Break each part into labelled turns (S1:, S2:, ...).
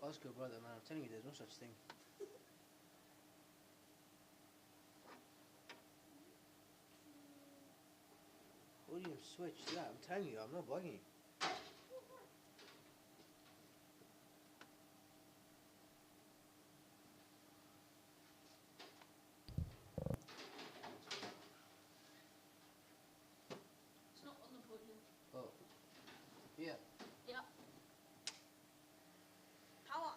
S1: Ask your brother, man. I'm telling you, there's no such thing. Volume switch. Yeah, I'm telling you, I'm not bugging you.
S2: It's not on the podium.
S1: Oh. Yeah.
S2: Yeah. Power.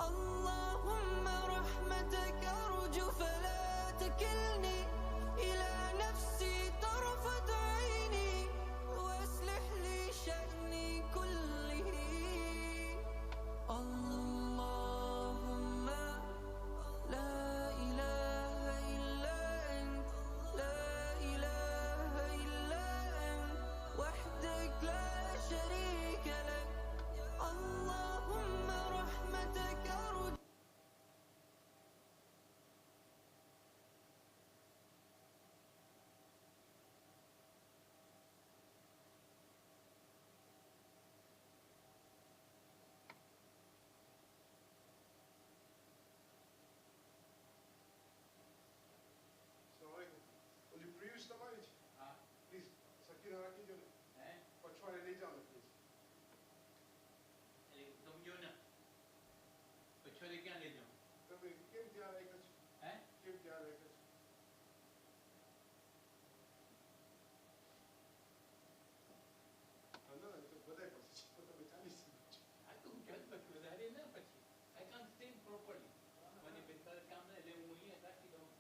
S3: اللهم رحمتك أرجو فلا تكلني إلى نفسي طرفة عيني وأصلح لي شأني كله اللهم لا إله إلا أنت لا إله إلا أنت وحدك لا شريك لك اللهم رحمتك أرجو.
S4: Assalamualaikum. Will you produce the mic? Please, Sakina Rakijun. But try to lay down, please. Kim tiyar hai kuch? Kim tiyar hai kuch? No, to badai pas. To bechali si.
S5: I can't think properly. When you put the camera, they will hear that you don't.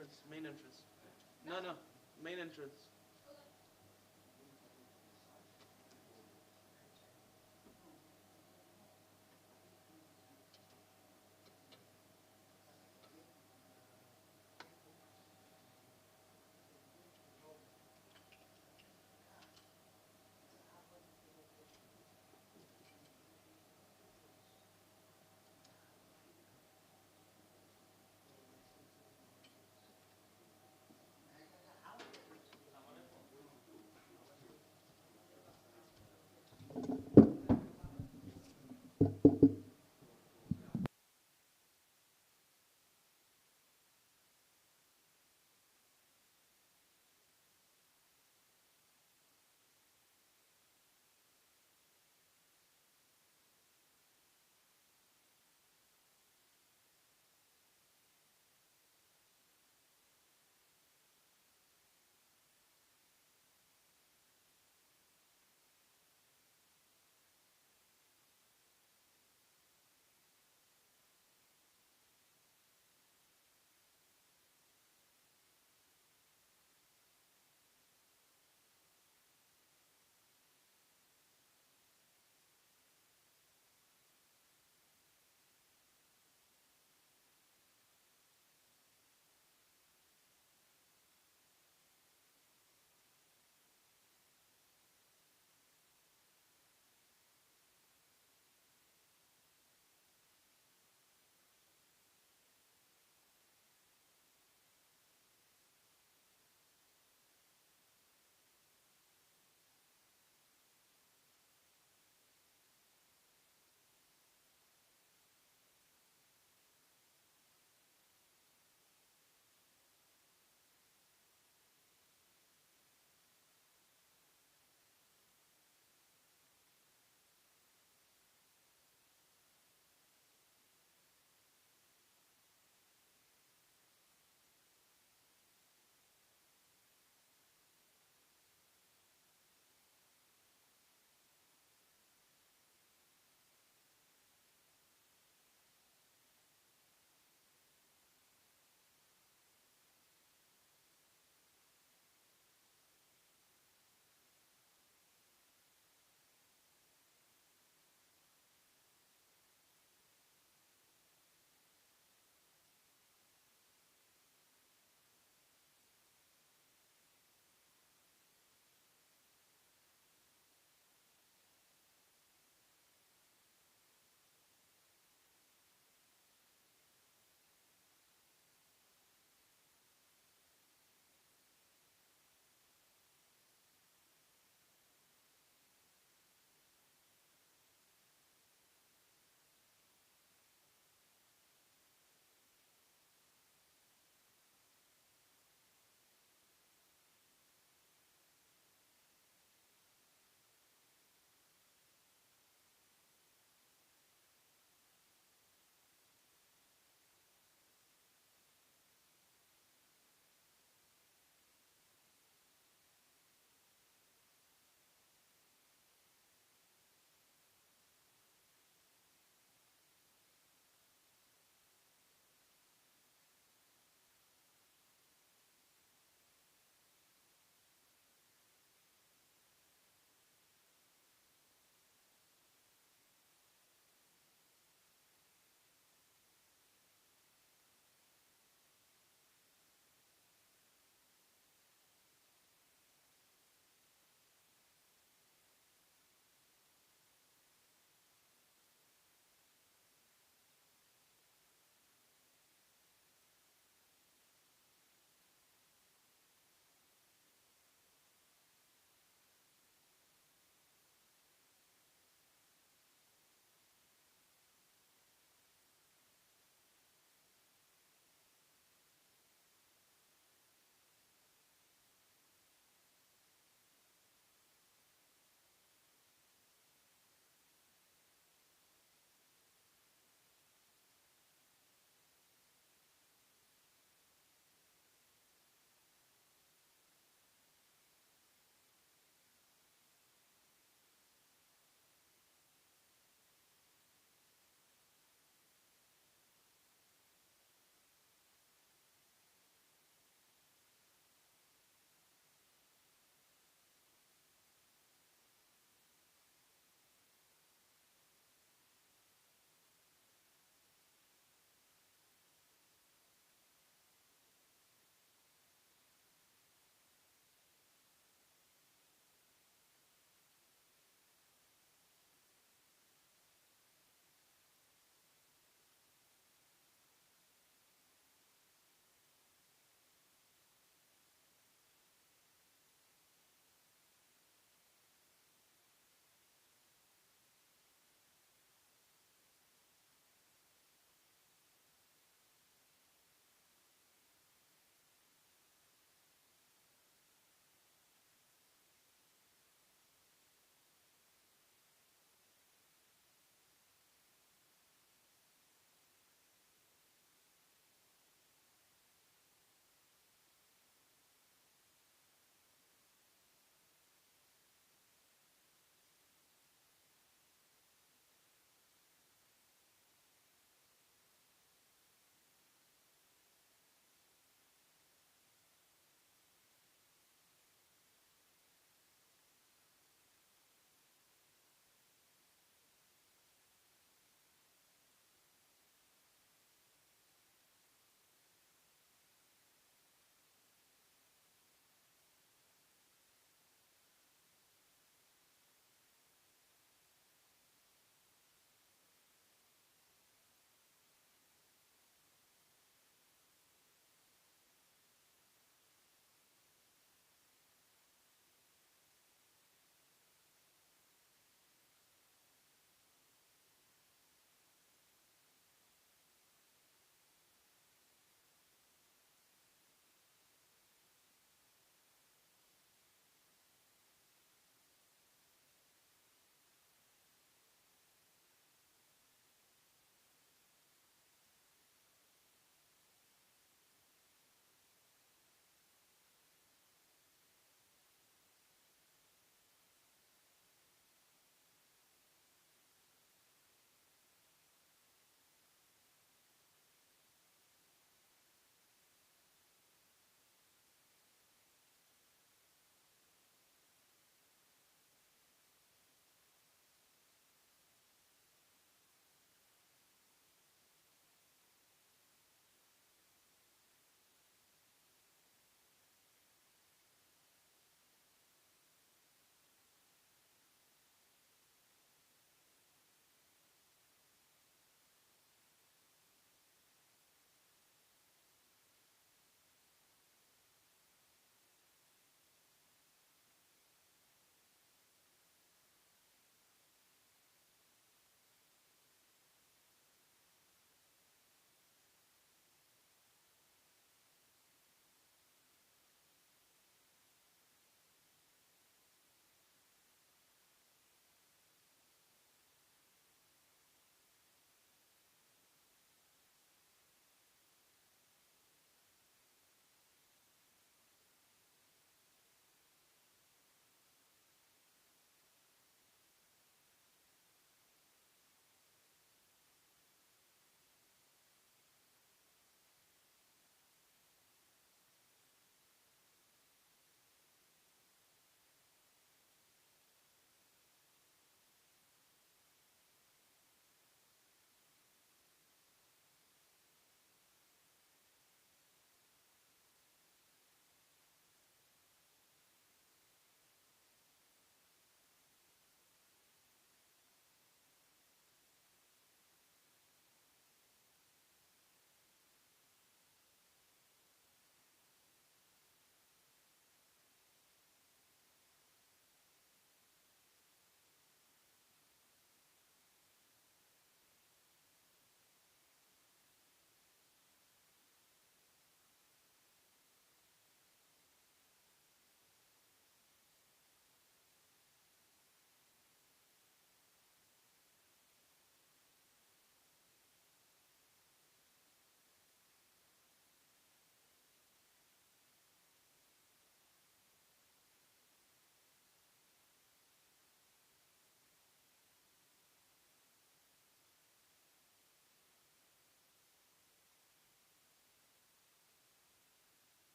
S6: entrance. Main entrance. No, no. Main entrance.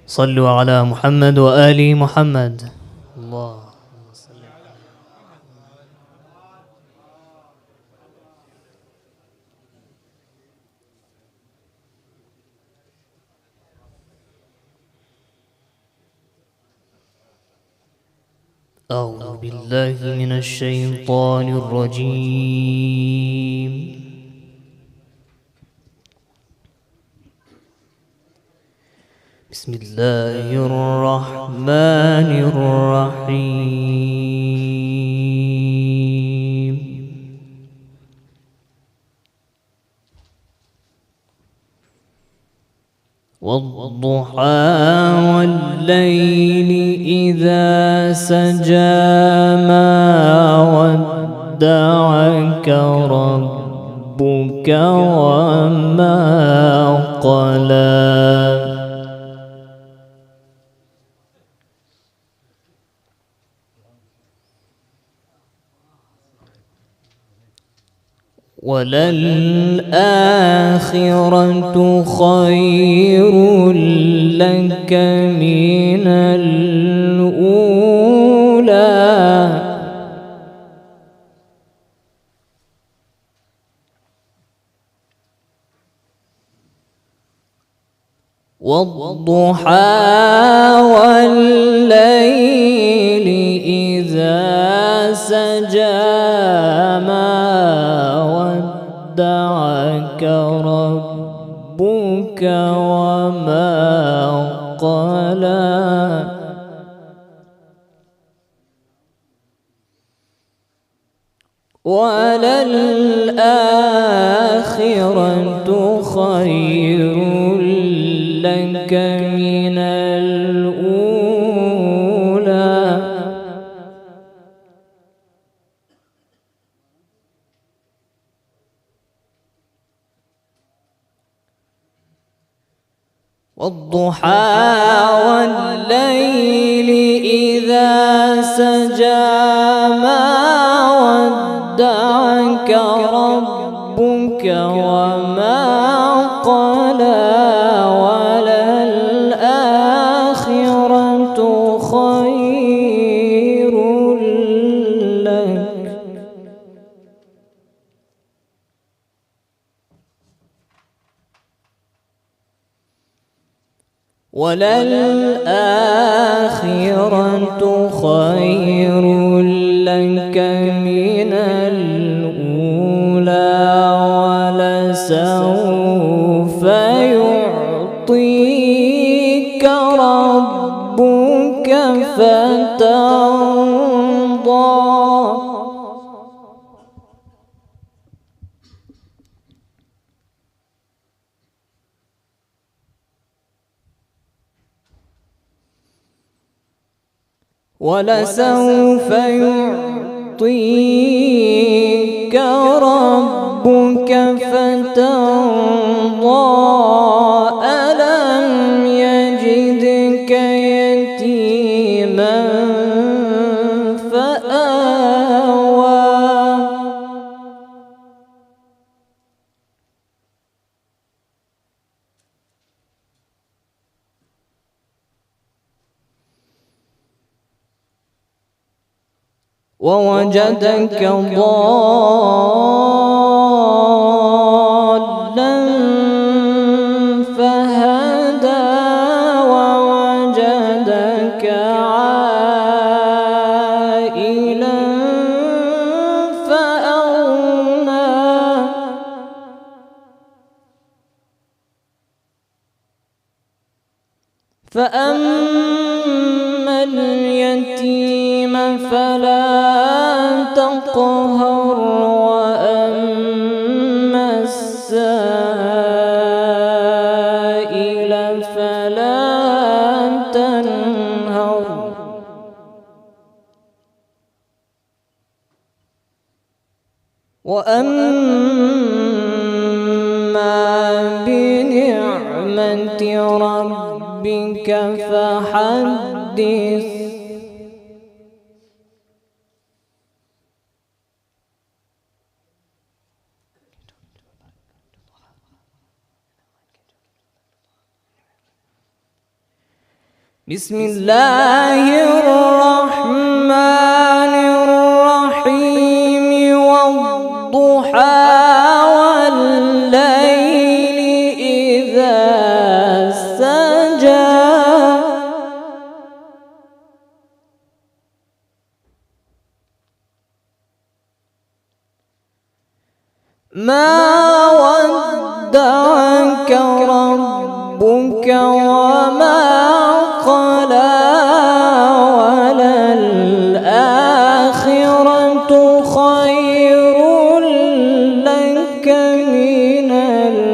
S7: صلوا على محمد وآل محمد. الله أعوذ بالله من الشيطان الرجيم. بسم الله الرحمن الرحيم. والضحى والليل إذا سجى ما ودعك ربك وما قلى وللآخرة خير لك من الأولى والضحى والليل إذا سجى ما ودعك ربك وما قلى وللآخرة خير لك من الأولى والضحى والليل إذا سجى ما ودعك ربك وما قلى وللآخرة خير لك وللآخرة خير لك من الأولى ولسوف يعطيك ربك فترضى ولسوف يعطيك ربك فترضى ألم يجدك يتيما فآوى ووجدك ضالا فهدى ووجدك عائلا فأغنى فأما اليتيم فلا تقهر وأما السائل فلا تنهر وأما بنعمة ربك فحدث
S3: بسم الله الرحمن الرحيم والضحى والليل إذا سجى ما ودعك ربك وما قلى وللآخرة خير لك من الأولى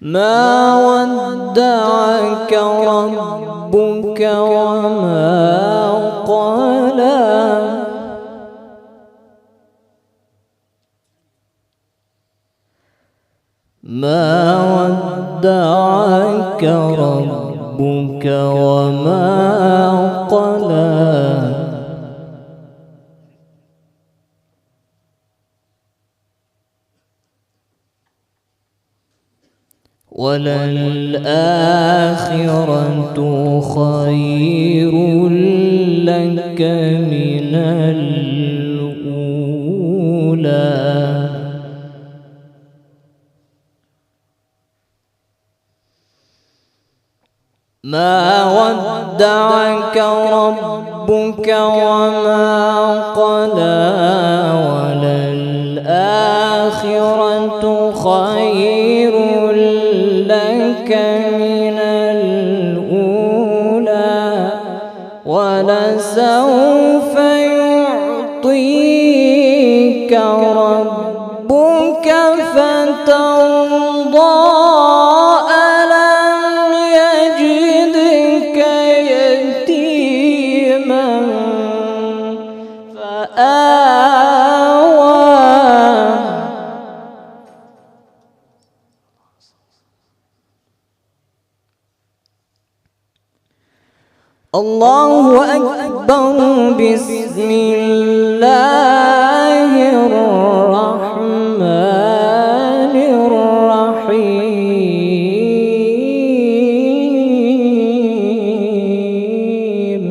S3: ما ودعك ربك وما قلى ما ودعك ربك وما قلى وللآخرة خير لك من الأولى ما ودعك ربك وما قلى وللآخرة خير لك من الأولى ولسوف يعطيك ربك فترضى ألم يجدك يتيما فآوى الله أكبر بسم الله الرحمن الرحيم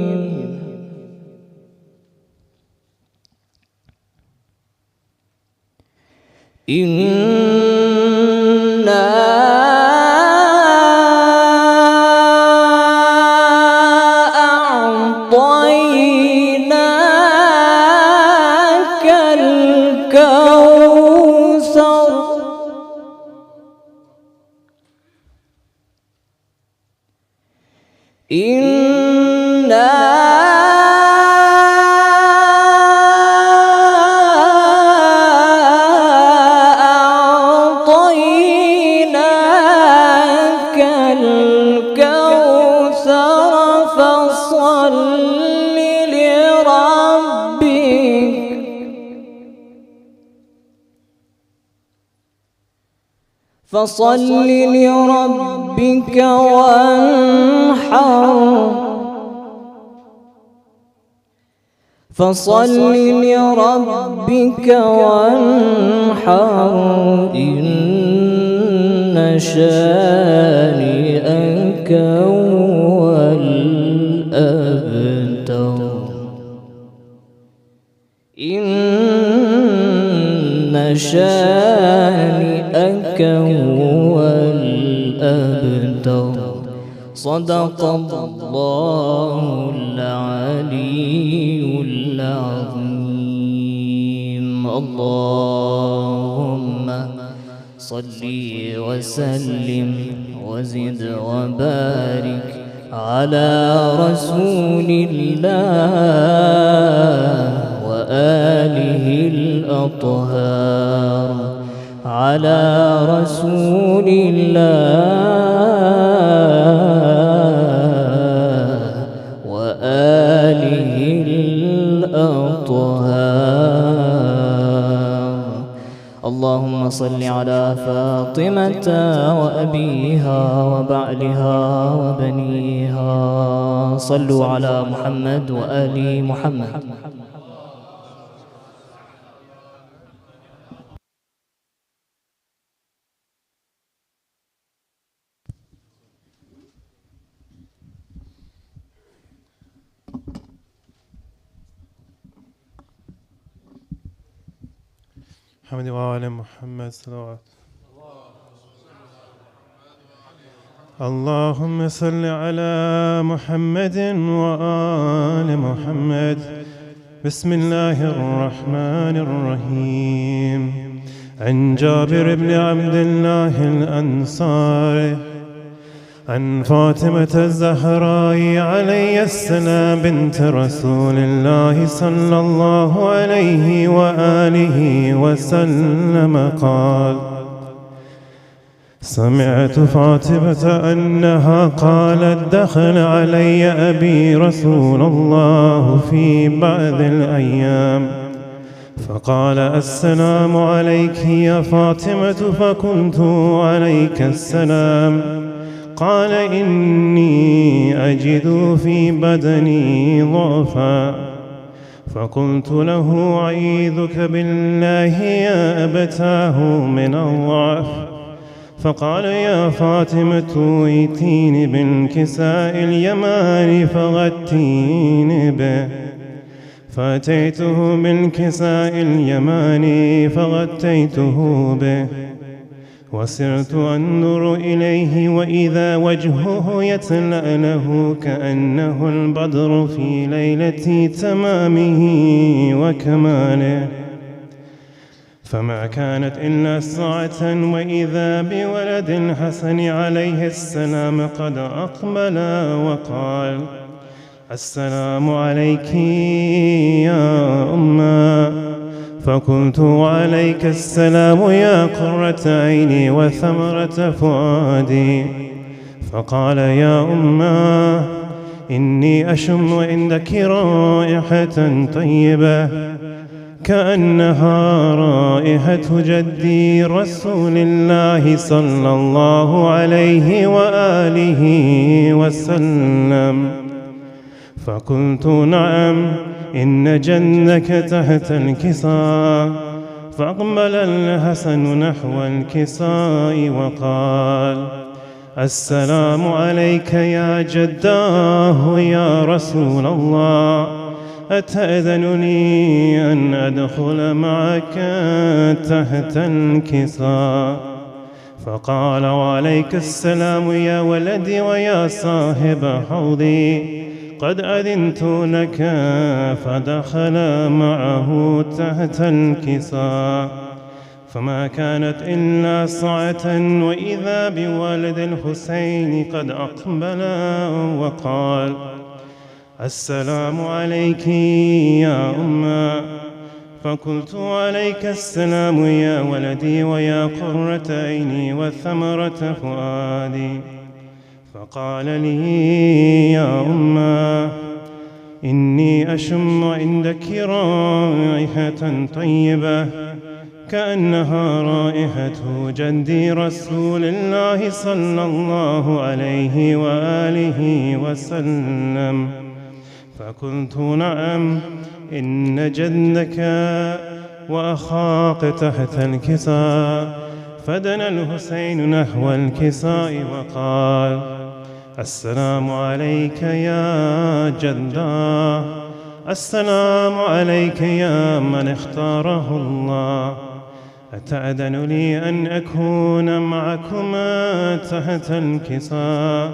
S3: أعطيناك الكوثر إنا أعطيناك الكوثر فصل لربك وانحر فصل لربك وانحر إن شانئك هو الأبتر إن شانئك هو الأبتر صدق الله العلي العظيم. اللهم صل وسلم وزد وبارك على رسول الله وآله الأطهار على رسول الله وآله الأطهار. اللهم اللهم صل على فاطمة وأبيها وبعلها وبنيها. صلوا على محمد وآل محمد.
S8: محمد وآل محمد صلوات. اللهم صل على محمد وآل محمد. بسم الله الرحمن الرحيم. عن جابر بن عبد الله الأنصاري عن فاطمة الزهراء عليه السلام بنت رسول الله صلى الله عليه وآله وسلم قال: سمعت فاطمة أنها قالت: دخل علي أبي رسول الله في بعض الأيام فقال: السلام عليك يا فاطمة. فقلت: عليك السلام. قال: إني أجد في بدني ضعفا. فقلت له: أعيذك بالله يا أبتاه من الضعف. فقال: يا فاطمة ائتيني بالكساء اليماني فغطيني به. فأتيته بالكساء اليماني فغطيته به، وسرت أنظر إليه وإذا وجهه يتلأله كأنه البدر في ليلة تمامه وكماله. فما كانت إلا ساعة وإذا بولد الحسن عليه السلام قد أقبل وقال: السلام عليك يا أمّا. فقلت: وعليك السلام يا قرة عيني وثمرة فؤادي. فقال: يا أمّا إني أشم عندك رائحة طيبة كأنها رائحة جدي رسول الله صلى الله عليه وآله وسلم. فقلت: نعم، إن جدك تحت الكساء. فأقبل الحسن نحو الكساء وقال: السلام عليك يا جداه يا رسول الله، أتأذن لي أن أدخل معك تحت الكساء؟ فقال: وعليك السلام يا ولدي ويا صاحب حوضي، قد أذنت لك. فدخل معه تحت الكساء. فما كانت إلا ساعة وإذا بوالد الحسين قد أقبل وقال: السلام عليك يا أمّا. فقلت: عليك السلام يا ولدي ويا قرة عيني وثمرة فؤادي. فقال لي: يا أمّا إني أشم عندك رائحة طيبة كأنها رائحة جدي رسول الله صلى الله عليه وآله وسلم. فقلت: نعم، إن جدك وأخاك تحت الكساء. فدنا الحسين نحو الكساء وقال: السلام عليك يا جدا، السلام عليك يا من اختاره الله، أتأذن لي أن أكون معكما تحت الكساء؟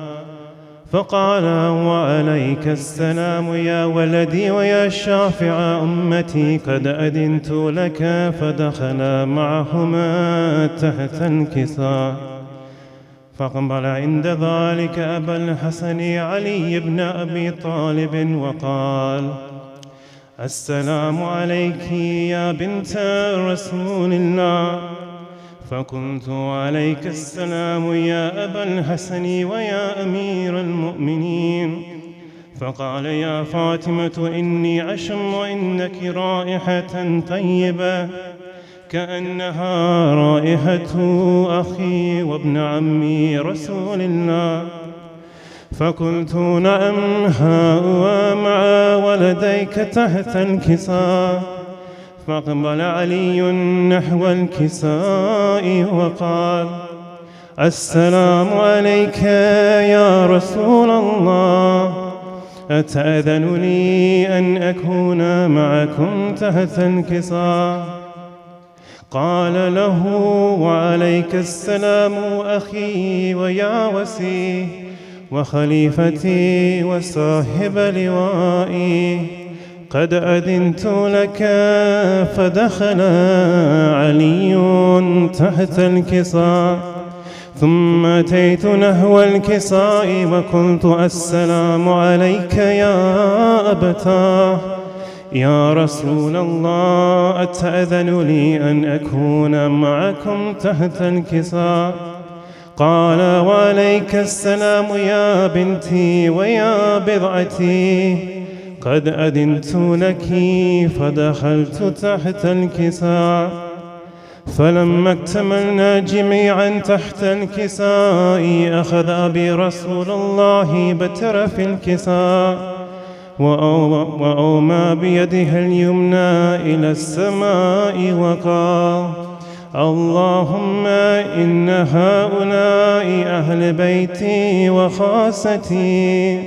S8: فقال: وعليك السلام يا ولدي ويا شافع أمتي، قد أذنت لك. فدخل معهما تحت الكساء. فقبل عند ذلك أبا الحسن علي بن أبي طالب وقال: السلام عليك يا بنت رسول الله. فقلت: عليك السلام يا أبا الحسن ويا أمير المؤمنين. فقال: يا فاطمة إني أشم عندك رائحة طيبة كأنها رائحة أخي وابن عمي رسول الله. فقلت نعم، ها هو مع ولديك تحت الكساء. فأقبل علي نحو الكساء وقال: السلام عليك يا رسول الله، أتأذن لي أن أكون معكم تحت الكساء؟ قال له: وعليك السلام أخي ويا وسي وخليفتي وصاحب لوائي، قد أذنت لك. فدخل علي تحت الكساء، ثم أتيت نحو الكساء وقلت: السلام عليك يا أبتاه، يا رسول الله، أتأذن لي أن أكون معكم تحت الكساء؟ قال: وعليك السلام يا بنتي ويا بضعتي، قد أذنت لك. فدخلت تحت الكساء، فلما اكتملنا جميعا تحت الكساء أخذ أبي رسول الله بترف الكساء وأومى بيده اليمنى إلى السماء وقال: اللهم إن هؤلاء أهل بيتي وخاصتي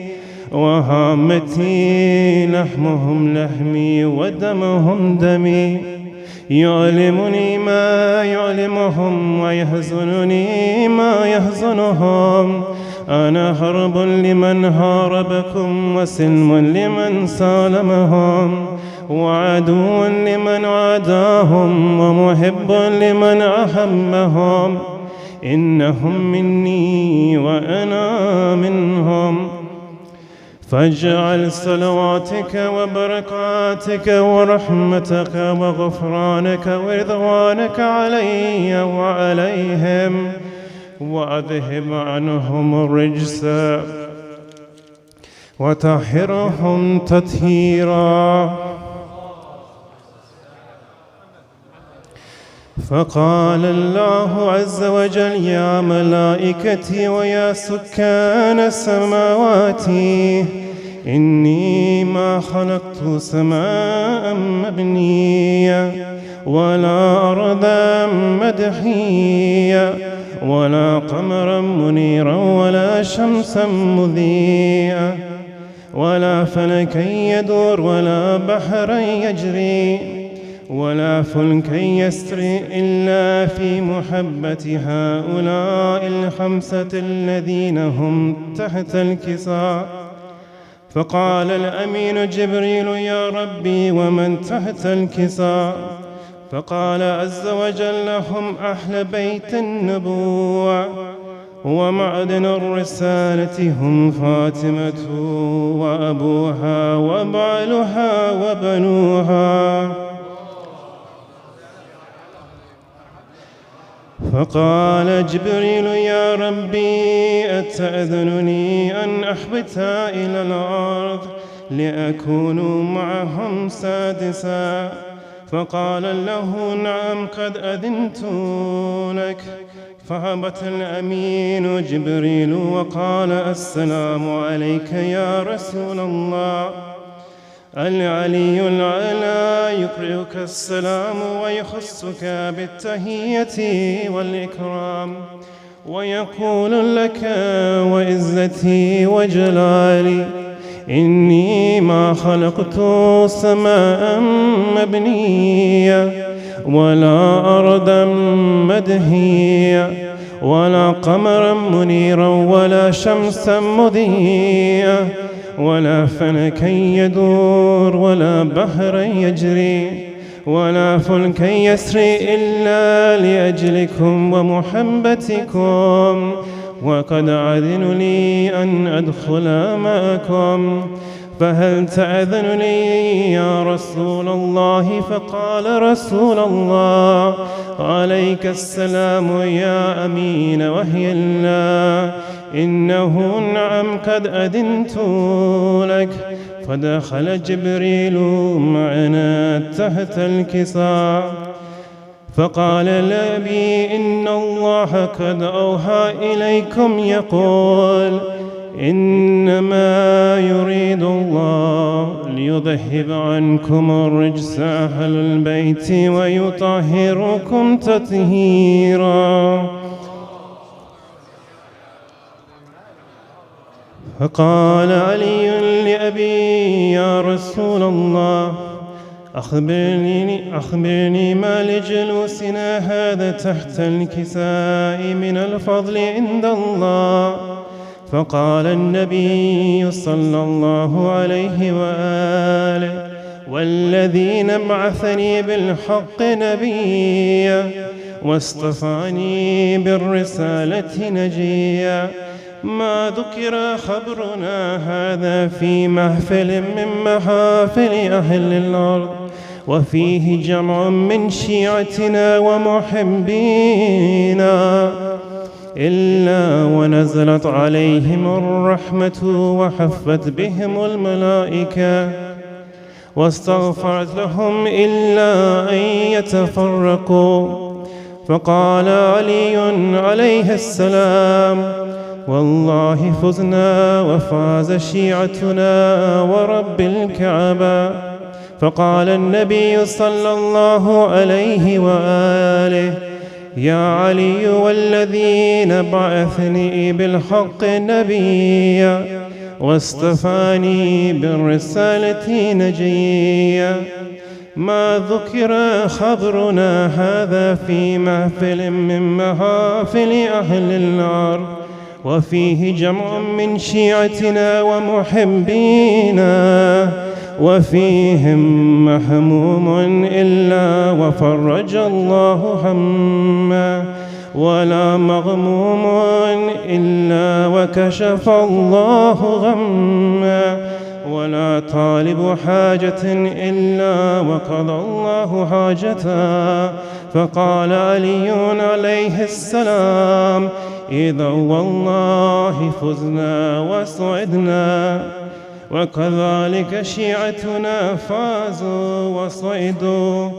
S8: وهامتي، لحمهم لحمي ودمهم دمي، يؤلمني ما يؤلمهم ويحزنني ما يحزنهم. أنا هرب لمن هاربكم وسلم لمن سالمهم، وعدو لمن عاداهم ومحب لمن أحبهم. إنهم مني وأنا منهم. فاجعل صلواتك وبركاتك ورحمتك وغفرانك ورضوانك علي وعليهم، وأذهب عنهم الرجس وطهرهم تطهيرا. فقال الله عز وجل: يا ملائكتي ويا سكان السماوات، إني ما خلقت سماء مبنية ولا أرضا مدحية ولا قمرا منيرا ولا شمسا مضيئة ولا فلكا يدور ولا بحرا يجري ولا فلكا يسري إلا في محبة هؤلاء الخمسة الذين هم تحت الكساء. فقال الأمين جبريل: يا ربي ومن تحت الكساء؟ فقال عز وجل: هم أهل بيت النبوة ومعدن الرسالة، هم فاطمة وأبوها وبعلها وبنوها. فقال جبريل: يا ربي أتأذنني أن أحبط إلى الأرض لأكون معهم سادسا؟ فقال له: نعم، قد أذنت لك. فهبط الأمين جبريل وقال: السلام عليك يا رسول الله. العلي العلى يقرئك السلام ويخصك بالتحية والإكرام ويقول لك: وعزتي وجلالي إني ما خلقت سماء مبنية ولا أرضا مدهية ولا قمرا منيرا ولا شمسا مضيئة ولا فلكا يدور ولا بحرا يجري ولا فلكا يسري إلا لأجلكم ومحبتكم، وقد أذن لي أن أدخل معكم، فهل تأذن لي يا رسول الله؟ فقال رسول الله: عليك السلام يا أمين وحي الله، إنه نعم قد أذنت لك. فدخل جبريل معنا تحت الكساء، فقال لأبي إن الله قد أوحى إليكم يقول إنما يريد الله ليذهب عنكم الرجس أهل البيت ويطهركم تطهيرا. فقال علي لأبي يا رسول الله أخبرني ما لجلوسنا هذا تحت الكساء من الفضل عند الله. فقال النبي صلى الله عليه وآله والذي بعثني بالحق نبيا واصطفاني بالرسالة نجيا ما ذكر خبرنا هذا في محفل من محافل أهل الأرض وفيه جمع من شيعتنا ومحبينا إلا ونزلت عليهم الرحمة وحفت بهم الملائكة واستغفرت لهم إلا أن يتفرقوا. فقال علي عليه السلام والله فزنا وفاز شيعتنا ورب الكعبة. فقال النبي صلى الله عليه وآله يا علي والذي بعثني بالحق نبيا واصطفاني بالرسالة نجيا ما ذكر خبرنا هذا في محفل من محافل أهل الأرض وفيه جمع من شيعتنا ومحبينا وفيهم محموم إلا وفرج الله هما ولا مغموم إلا وكشف الله غما ولا طالب حاجة إلا وقضى الله حاجته. فقال علي عليه السلام إذا والله فزنا وسعدنا وكذلك شيعتنا فازوا وصعدوا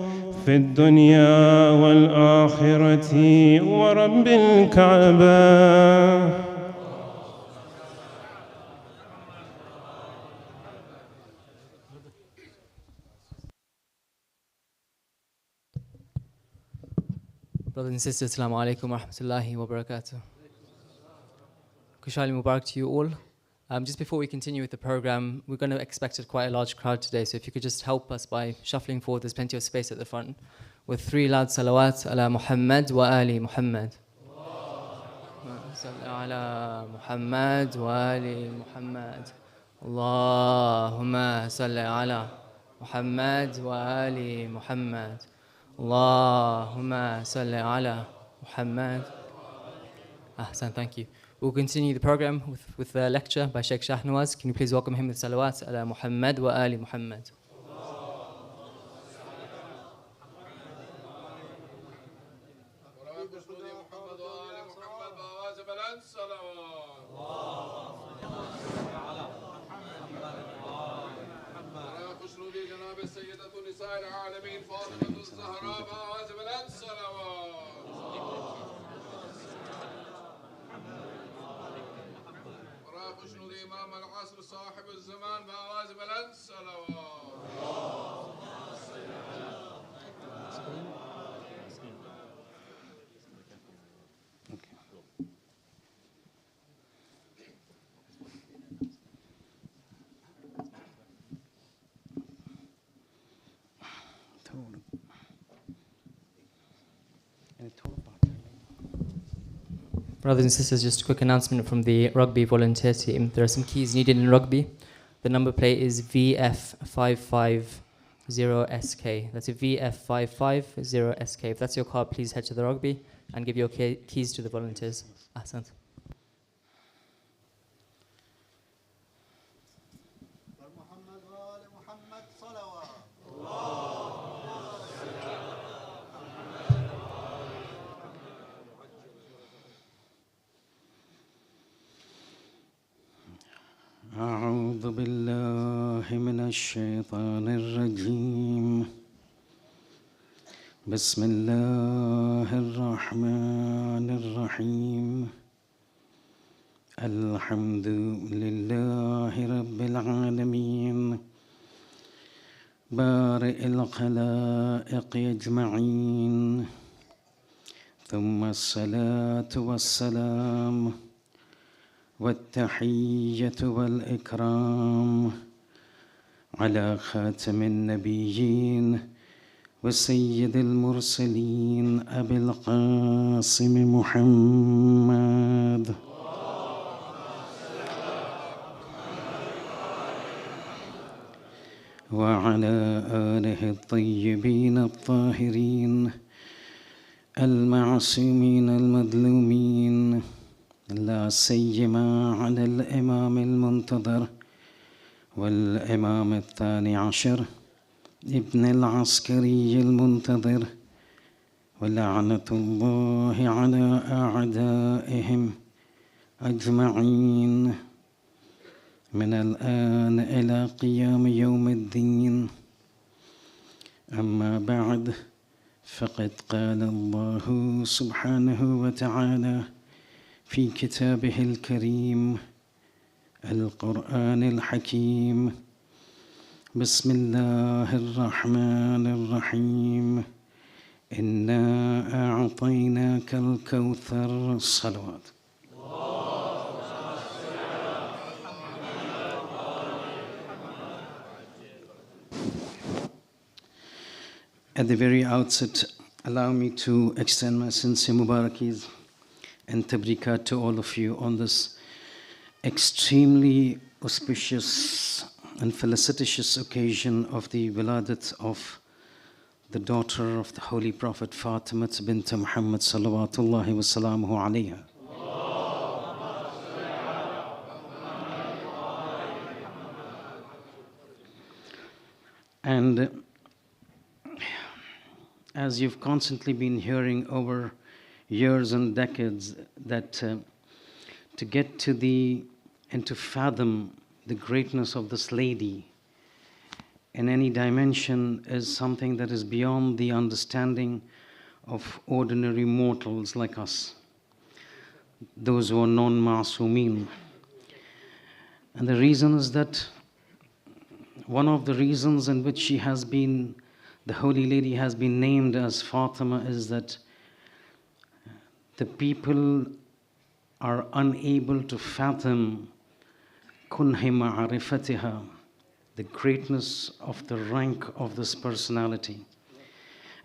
S8: في الدنيا والآخرة ورب الكعبة.
S3: Brothers and sisters, Assalamu alaikum wa rahmatullahi wa barakatuh. Kushali Mubarak to you all. Just before we continue with the program, we're going to expect quite a large crowd today, so if you could just help us by shuffling forward, there's plenty of space at the front, with 3 loud salawat ala Muhammad wa Ali Muhammad. Ala Muhammad wa Ali Muhammad. Allahumma salli ala Muhammad wa Ali Muhammad. Allahumma salli ala Muhammad. Ahsan, thank you. We'll continue the program with the lecture by Shaykh Shahnawaz. Can you please welcome him with salawat ala Muhammad wa Ali Muhammad.
S4: صاحب الزمان بأواز بلند صلوات.
S3: Brothers and sisters, just a quick announcement from the rugby volunteer team. There are some keys needed in rugby. The number plate is VF550SK. That's a VF550SK. If that's your card, please head to the rugby and give your keys to the volunteers. Ahsant.
S9: أعوذ بالله من الشيطان الرجيم بسم الله الرحمن الرحيم الحمد لله رب العالمين بارئ الخلائق أجمعين ثم الصلاة والسلام والتحية والإكرام على خاتم النبيين وسيد المرسلين أبي القاسم محمد وعلى آله الطيبين الطاهرين المعصومين المظلومين لا سيما على الإمام المنتظر والإمام الثاني عشر ابن العسكري المنتظر ولعنة الله على أعدائهم أجمعين من الآن إلى قيام يوم الدين. أما بعد، فقد قال الله سبحانه وتعالى في كتابه الكريم القرآن الحكيم: بسم الله الرحمن الرحيم إنا أعطيناك الكوثر. الصلوات. At the very outset, allow me to extend my sincere mubarakis and tabrikat to all of you on this extremely auspicious and felicitous occasion of the Wiladat of the daughter of the Holy Prophet Fatima bint Muhammad salawatullahi wa salamuhu alayha. And as you've constantly been hearing over years and decades, that to get to the and to fathom the greatness of this lady in any dimension is something that is beyond the understanding of ordinary mortals like us, those who are non-ma'sumin. And the reason is that one of the reasons in which she has been, the Holy Lady has been named as Fatima, is that the people are unable to fathom kunhi ma'arifatiha, the greatness of the rank of this personality.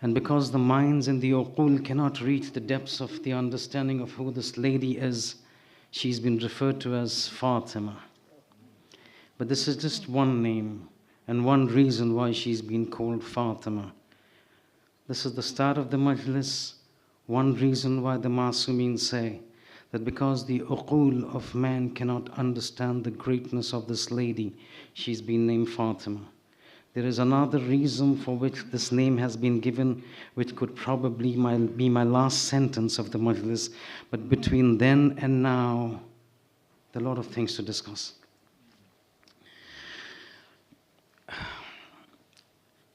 S9: And because the minds and the uqul cannot reach the depths of the understanding of who this lady is, she's been referred to as Fatima. But this is just one name and one reason why she's been called Fatima. This is the start of the majlis. One reason why the Masumin say that because the uqul of man cannot understand the greatness of this lady, she's been named Fatima. There is another reason for which this name has been given, which could probably be my last sentence of the majlis, but between then and now, there are a lot of things to discuss.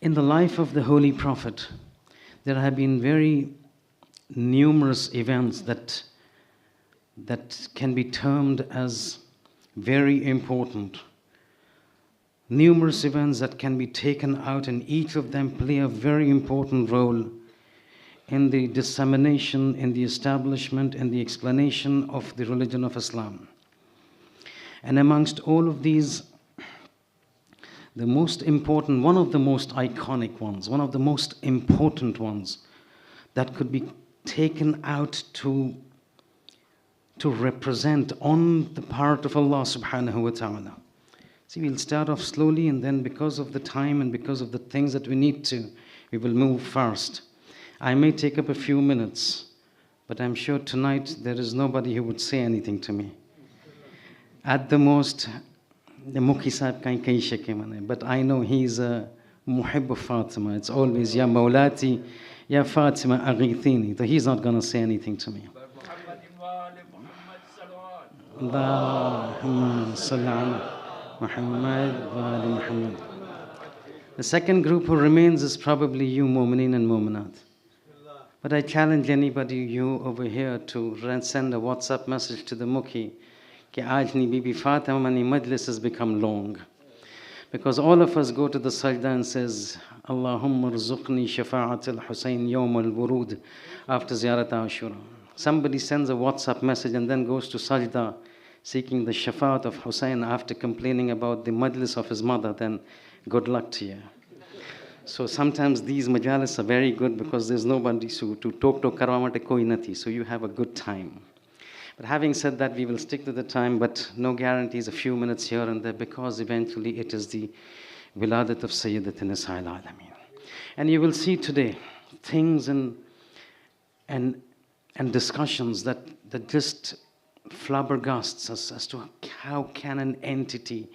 S9: In the life of the Holy Prophet, there have been very numerous events that can be termed as very important. Numerous events that can be taken out, and each of them play a very important role in the dissemination, in the establishment, in the explanation of the religion of Islam. And amongst all of these, the most important, one of the most iconic ones, one of the most important ones that could be taken out to represent on the part of Allah subhanahu wa ta'ala. See, we'll start off slowly, and then because of the time and because of the things that we need to, we will move fast. I may take up a few minutes, but I'm sure tonight there is nobody who would say anything to me. At the most, the Mukhi Sahib kahin kahin shake mane, but I know he's a muhib of Fatima. It's always Ya Mawlati, Ya Fatima Aghithini. So he's not going to say anything to me. Allahumma salli ala Muhammad wa ali Muhammad. The second group who remains is probably you, Mu'mineen and Mu'minat. But I challenge anybody, you over here, to send a WhatsApp message to the Mukhi, कि आज नी Bibi Fatima ni majlis has become long. Because all of us go to the sajda and says, Allahumma rzuqni shafa'at al-Husayn yawm al-wurud, after Ziyarat Ashura. Somebody sends a WhatsApp message and then goes to sajda seeking the shafa'at of Husayn after complaining about the majlis of his mother, then good luck to you. So sometimes these majalis are very good because there's nobody to talk to karwa mate koi nathi, so you have a good time. But having said that, we will stick to the time, but no guarantees, a few minutes here and there, because eventually it is the Wiladat of Sayyidatina Nisa'il Alameen. And you will see today things and discussions that just flabbergasts us as to how can an entity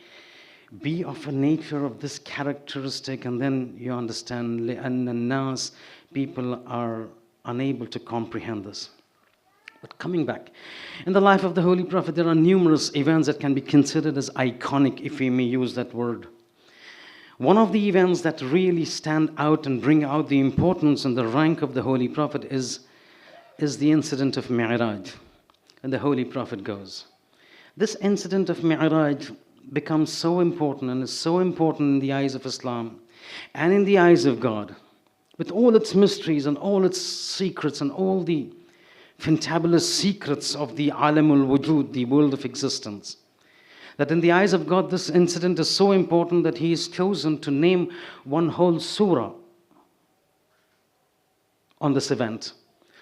S9: be of a nature of this characteristic, and then you understand, لأن الناس, people are unable to comprehend this. But coming back, in the life of the Holy Prophet, there are numerous events that can be considered as iconic, if we may use that word. One of the events that really stand out and bring out the importance and the rank of the Holy Prophet is the incident of Miraj, and the Holy Prophet goes. This incident of Miraj becomes so important and is so important in the eyes of Islam and in the eyes of God, with all its mysteries and all its secrets and all the fantabulous secrets of the Alamul Wujud, the world of existence, that in the eyes of God this incident is so important that He has chosen to name one whole surah on this event.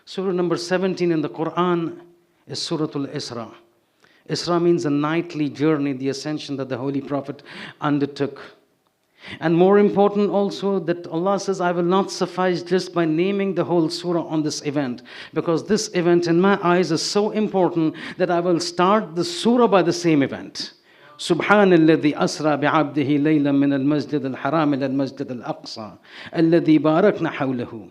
S9: Surah number 17 in the Quran is Suratul Isra. Isra means a nightly journey, the ascension that the Holy Prophet undertook. And more important also that Allah says, I will not suffice just by naming the whole surah on this event, because this event in my eyes is so important that I will start the surah by the same event. سبحان الذي أسرى بعبده ليلا من المسجد الحرام إلى المسجد الأقصى الذي باركنا حوله.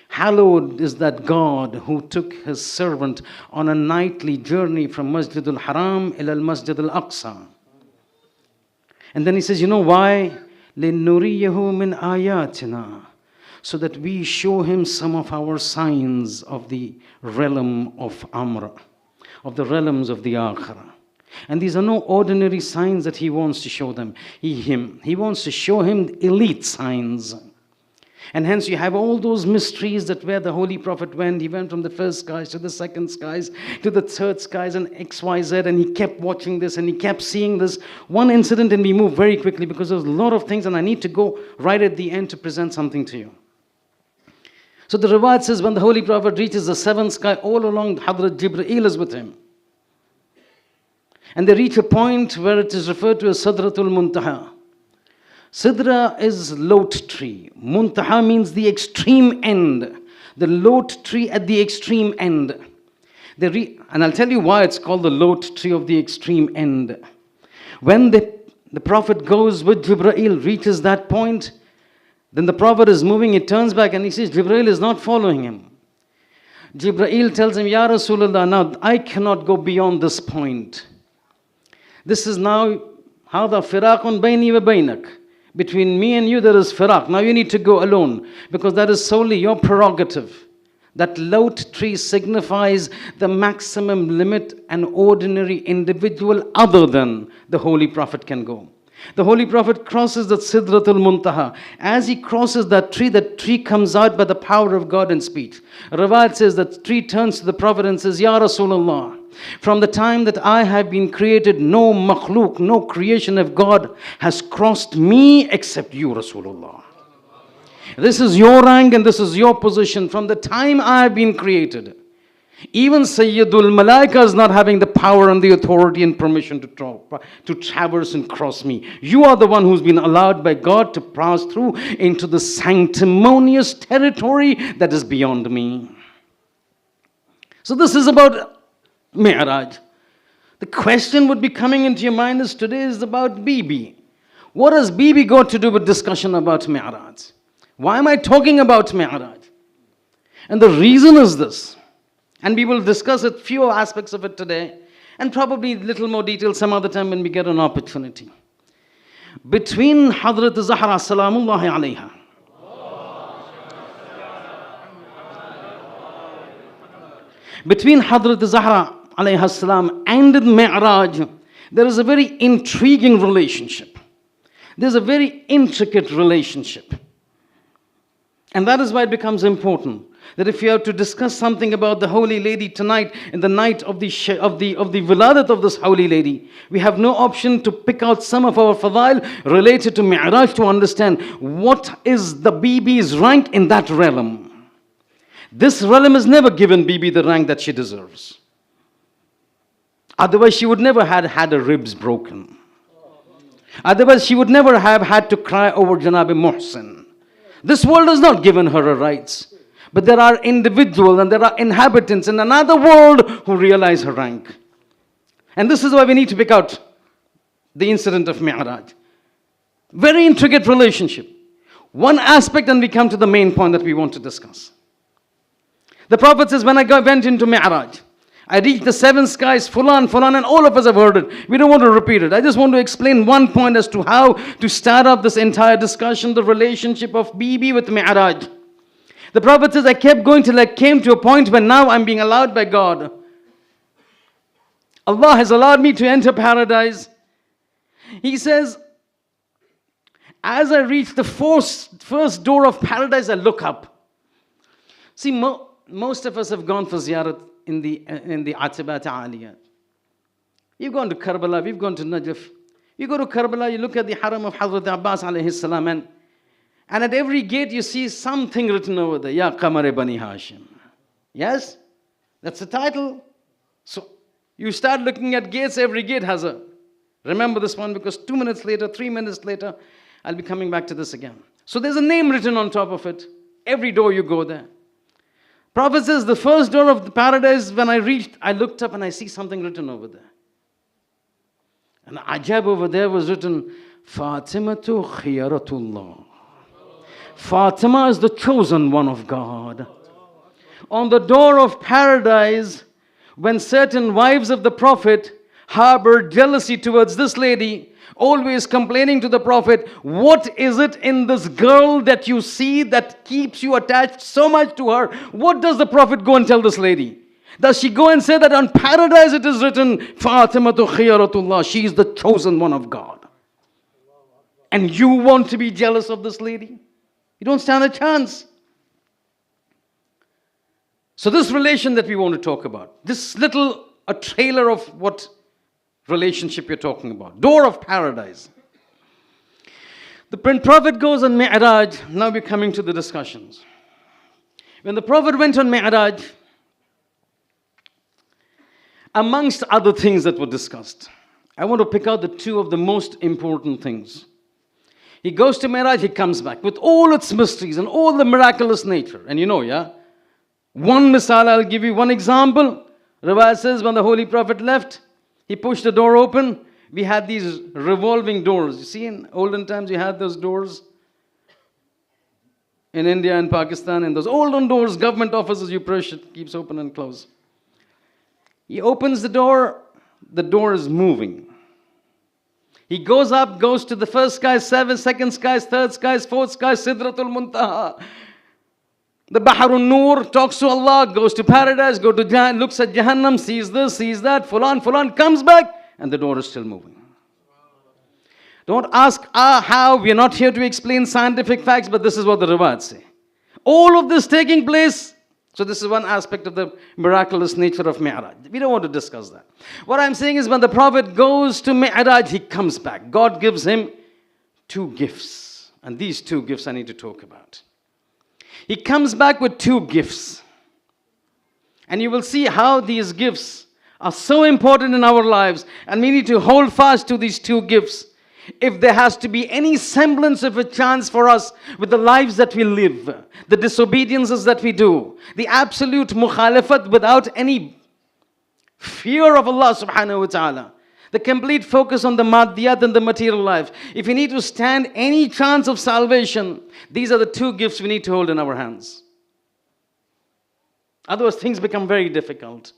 S9: Hallowed is that God who took His servant on a nightly journey from Masjid al-Haram ila al-Masjid al-Aqsa. And then He says, you know why? لِنُرِيَّهُ مِنْ آيَاتِنَا, so that we show him some of our signs of the realm of Amr, of the realms of the Akhirah. And these are no ordinary signs that He wants to show them. He wants to show him elite signs. And hence you have all those mysteries that where the Holy Prophet went, he went from the first skies to the second skies to the third skies and XYZ, and he kept watching this and he kept seeing this. One incident, and we move very quickly because there's a lot of things and I need to go right at the end to present something to you. So the riwayat says when the Holy Prophet reaches the seventh sky, all along Hadrat Jibreel is with him. And they reach a point where it is referred to as Sidratul Muntaha. Sidra is lot tree. Muntaha means the extreme end. The lot tree at the extreme end. And I'll tell you why it's called the lot tree of the extreme end. When the Prophet goes with Jibreel, reaches that point, then the Prophet is moving, he turns back and he sees Jibreel is not following him. Jibreel tells him, Ya Rasulullah, now I cannot go beyond this point. This is now, هَذَا فِرَاقٌ بَيْنِي وَبَيْنَكَ. Between me and you there is firaq. Now you need to go alone, because that is solely your prerogative. That lot tree signifies the maximum limit an ordinary individual other than the Holy Prophet can go. The Holy Prophet crosses the Sidratul Muntaha. As he crosses that tree comes out by the power of God in speech. Rawat says that tree turns to the Prophet and says, Ya Rasulullah, from the time that I have been created, no makhluk, no creation of God has crossed me except you, Rasulullah. This is your rank and this is your position from the time I have been created. Even Sayyidul Malaika is not having the power and the authority and permission to traverse and cross me. You are the one who's been allowed by God to pass through into the sanctimonious territory that is beyond me. So this is about Mi'raj. The question would be coming into your mind is today is about Bibi. What has Bibi got to do with discussion about Mi'raj? Why am I talking about Mi'raj? And the reason is this. And we will discuss a few aspects of it today, and probably a little more detail some other time when we get an opportunity. Between Hadrat Zahra Salamullahi alayha Between Hadrat Zahra alayha salam and the Mi'raj, there is a very intriguing relationship. There's a very intricate relationship. And that is why it becomes important that if you have to discuss something about the Holy Lady tonight, in the night of the Wiladat of this Holy Lady, we have no option to pick out some of our fadail related to Mi'raj to understand what is the Bibi's rank in that realm. This realm has never given Bibi the rank that she deserves. Otherwise, she would never have had her ribs broken. Otherwise, she would never have had to cry over Janab Muhsin. This world has not given her her rights. But there are individuals and there are inhabitants in another world who realize her rank. And this is why we need to pick out the incident of Mi'raj. Very intricate relationship. One aspect, and we come to the main point that we want to discuss. The Prophet says, when I went into Mi'raj, I reached the 7 skies, fulan, and all of us have heard it. We don't want to repeat it. I just want to explain one point as to how to start up this entire discussion, the relationship of Bibi with Mi'raj. The Prophet says, I kept going till I came to a point when now I'm being allowed by God. Allah has allowed me to enter paradise. He says, as I reach the first door of paradise, I look up. See, most of us have gone for ziyarat in the Atibat Aliyah. You've gone to Karbala, we've gone to Najaf. You go to Karbala, you look at the haram of Hazrat Abbas alayhi salam, and at every gate you see something written over there. Ya Qamar Bani Hashim. Yes? That's the title. So you start looking at gates, every gate has a... Remember this one, because 2 minutes later, 3 minutes later, I'll be coming back to this again. So there's a name written on top of it. Every door you go there. Prophet says, the first door of the paradise, when I reached, I looked up and I see something written over there. And ajab over there was written, Fatimatu Khiyaratullah. Fatima is the chosen one of God. On the door of paradise, when certain wives of the Prophet harbored jealousy towards this lady, always complaining to the Prophet, what is it in this girl that you see that keeps you attached so much to her? What does the Prophet go and tell this lady? Does she go and say that on paradise it is written, Fatimatu Khiyaratullah, she is the chosen one of God? And you want to be jealous of this lady? You don't stand a chance. So this relation that we want to talk about, this little a trailer of what relationship you're talking about. Door of paradise. The Prophet goes on Mi'raj. Now we're coming to the discussions. When the Prophet went on Mi'raj, amongst other things that were discussed, I want to pick out the 2 of the most important things. He goes to Mi'raj, he comes back with all its mysteries and all the miraculous nature. And you know, yeah, one misal, I'll give you one example. Riwayat says when the Holy Prophet left, he pushed the door open. We had these revolving doors. You see, in olden times, you had those doors. In India and Pakistan, and those olden doors, government offices, you push, it keeps open and close. He opens the door is moving. He goes up, goes to the first sky, 7, second skies, third skies, fourth skies, Sidratul Muntaha. The Baharun Nur talks to Allah, goes to paradise, looks at Jahannam, sees this, sees that, fulan, comes back, and the door is still moving. Don't ask how, we are not here to explain scientific facts, but this is what the riwayat say. All of this taking place, so this is one aspect of the miraculous nature of Mi'raj. We don't want to discuss that. What I'm saying is when the Prophet goes to Mi'raj, he comes back. God gives him 2 gifts. And these 2 gifts I need to talk about. He comes back with 2 gifts. And you will see how these gifts are so important in our lives. And we need to hold fast to these 2 gifts. If there has to be any semblance of a chance for us with the lives that we live, the disobediences that we do, the absolute mukhalafat without any fear of Allah subhanahu wa ta'ala, the complete focus on the maddiyat and the material life. If we need to stand any chance of salvation, these are the 2 gifts we need to hold in our hands. Otherwise things become very difficult.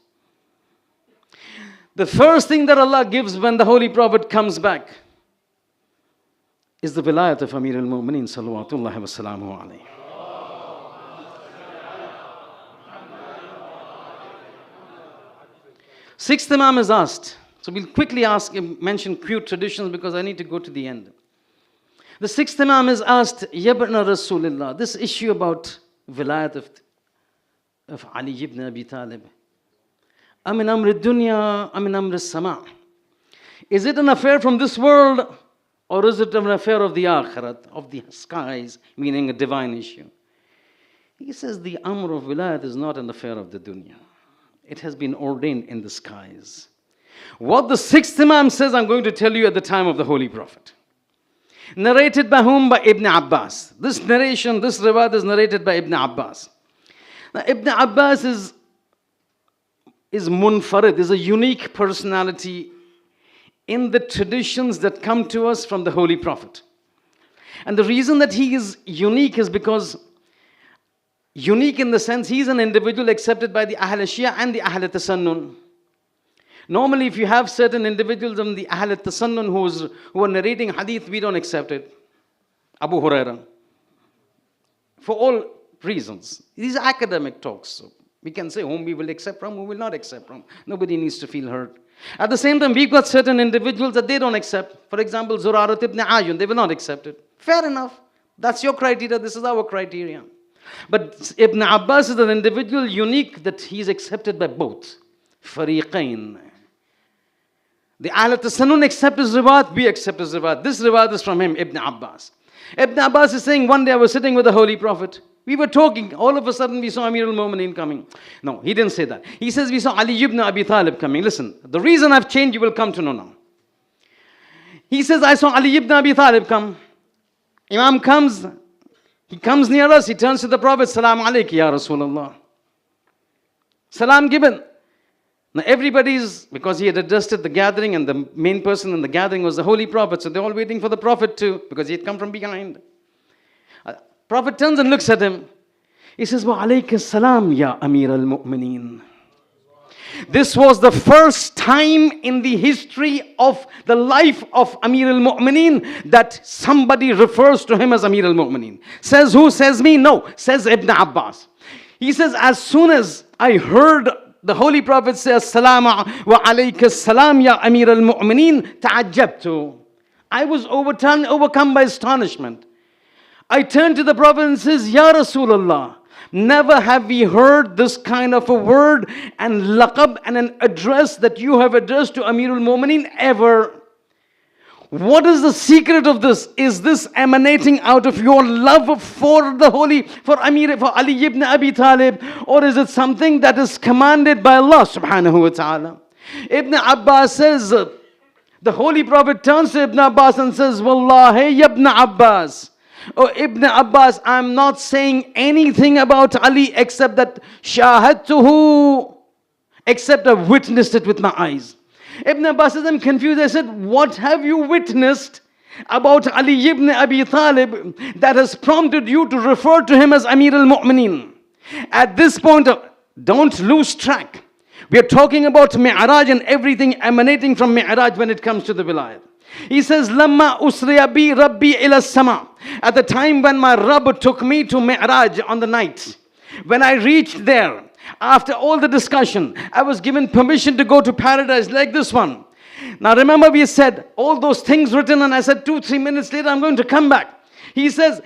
S9: The first thing that Allah gives when the Holy Prophet comes back is the Wilayah of Amir al-Mu'mineen salawatullahi wa salamu alayhi. Sixth Imam is asked. So we'll quickly mention few traditions because I need to go to the end. The sixth Imam is asked, Yabna Rasulullah, this issue about Wilayat of Ali ibn Abi Talib. Amin amr dunya, amin amr sama. Is it an affair from this world or is it an affair of the akhirat, of the skies, meaning a divine issue? He says the amr of Wilayat is not an affair of the dunya. It has been ordained in the skies. What the sixth Imam says, I'm going to tell you at the time of the Holy Prophet. Narrated by whom? By Ibn Abbas. This narration, this riwayat is narrated by Ibn Abbas. Now, Ibn Abbas is munfarid, is a unique personality in the traditions that come to us from the Holy Prophet. And the reason that he is unique is because, unique in the sense, he is an individual accepted by the Ahl Shia and the Ahl Tasannun. Normally, if you have certain individuals in the Ahl Tasannun who are narrating hadith, we don't accept it. Abu Huraira. For all reasons. These are academic talks. So we can say whom we will accept from, whom we will not accept from. Nobody needs to feel hurt. At the same time, we've got certain individuals that they don't accept. For example, Zurarat ibn Ayun, they will not accept it. Fair enough. That's your criteria, this is our criteria. But Ibn Abbas is an individual unique that he is accepted by both. Fariqain. The Ahl Tasannun accept his riwayat, we accept his riwayat. This riwayat is from him, Ibn Abbas. Ibn Abbas is saying, one day I was sitting with the Holy Prophet. We were talking, all of a sudden we saw Amir al-Mu'mineen coming. No, he didn't say that. He says we saw Ali ibn Abi Talib coming. Listen, the reason I've changed you will come to know now. He says, I saw Ali ibn Abi Talib come. Imam comes, he comes near us, he turns to the Prophet, Salam alayki ya Rasulullah. Salam given. Now everybody's, because he had adjusted the gathering and the main person in the gathering was the Holy Prophet, so they're all waiting for the Prophet too, because he had come from behind. Prophet turns and looks at him. He says, Wa alayka salam ya Amir al-Mu'mineen. This was the first time in the history of the life of Amir al-Mu'mineen that somebody refers to him as Amir al-Mu'mineen. Says who? Says me? No. Says Ibn Abbas. He says, as soon as I heard the Holy Prophet say, Assalamu wa alayka salam ya Amir al-Mu'mineen, ta'ajjabtu. I was overcome by astonishment. I turned to the Prophet and says, Ya Rasulullah, never have we heard this kind of a word and laqab and an address that you have addressed to Amir al-Mu'mineen ever. What is the secret of this? Is this emanating out of your love for the Holy, for Ali ibn Abi Talib, or is it something that is commanded by Allah subhanahu wa ta'ala? Ibn Abbas says, the Holy Prophet turns to Ibn Abbas and says, Wallahi ibn Abbas. Oh Ibn Abbas, I'm not saying anything about Ali except that shahadtuhu, except I witnessed it with my eyes. Ibn Abbas says, I'm confused. I said, what have you witnessed about Ali ibn Abi Talib that has prompted you to refer to him as Amir al-Mu'mineen? At this point, don't lose track. We are talking about Mi'raj and everything emanating from Mi'raj when it comes to the Wilayat. He says, Lamma usriya bi rabbi ila sama. At the time when my Rabb took me to Mi'raj on the night, when I reached there, after all the discussion, I was given permission to go to paradise like this one. Now remember we said all those things written and I said 2-3 minutes later I'm going to come back. He says,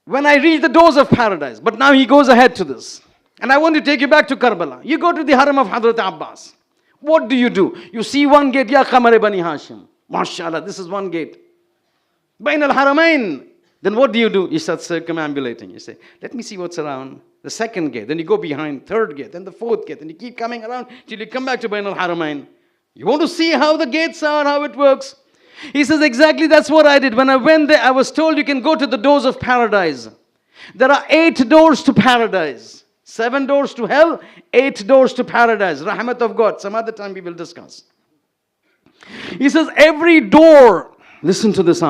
S9: when I reach the doors of paradise, but now he goes ahead to this. And I want to take you back to Karbala. You go to the Haram of Hazrat Abbas. What do? You see one gate, Ya Qamar Bani Hashim. MashaAllah, this is one gate. Bain al-Haramain. Then what do? You start circumambulating. You say, let me see what's around. The second gate, then you go behind, third gate, then the fourth gate, and you keep coming around till you come back to Bain al-Haramain. You want to see how the gates are, how it works? He says, exactly that's what I did. When I went there, I was told you can go to the doors of paradise. There are 8 doors to paradise. 7 doors to hell, 8 doors to paradise. Rahmat of God. Some other time we will discuss. He says, every door, listen to this,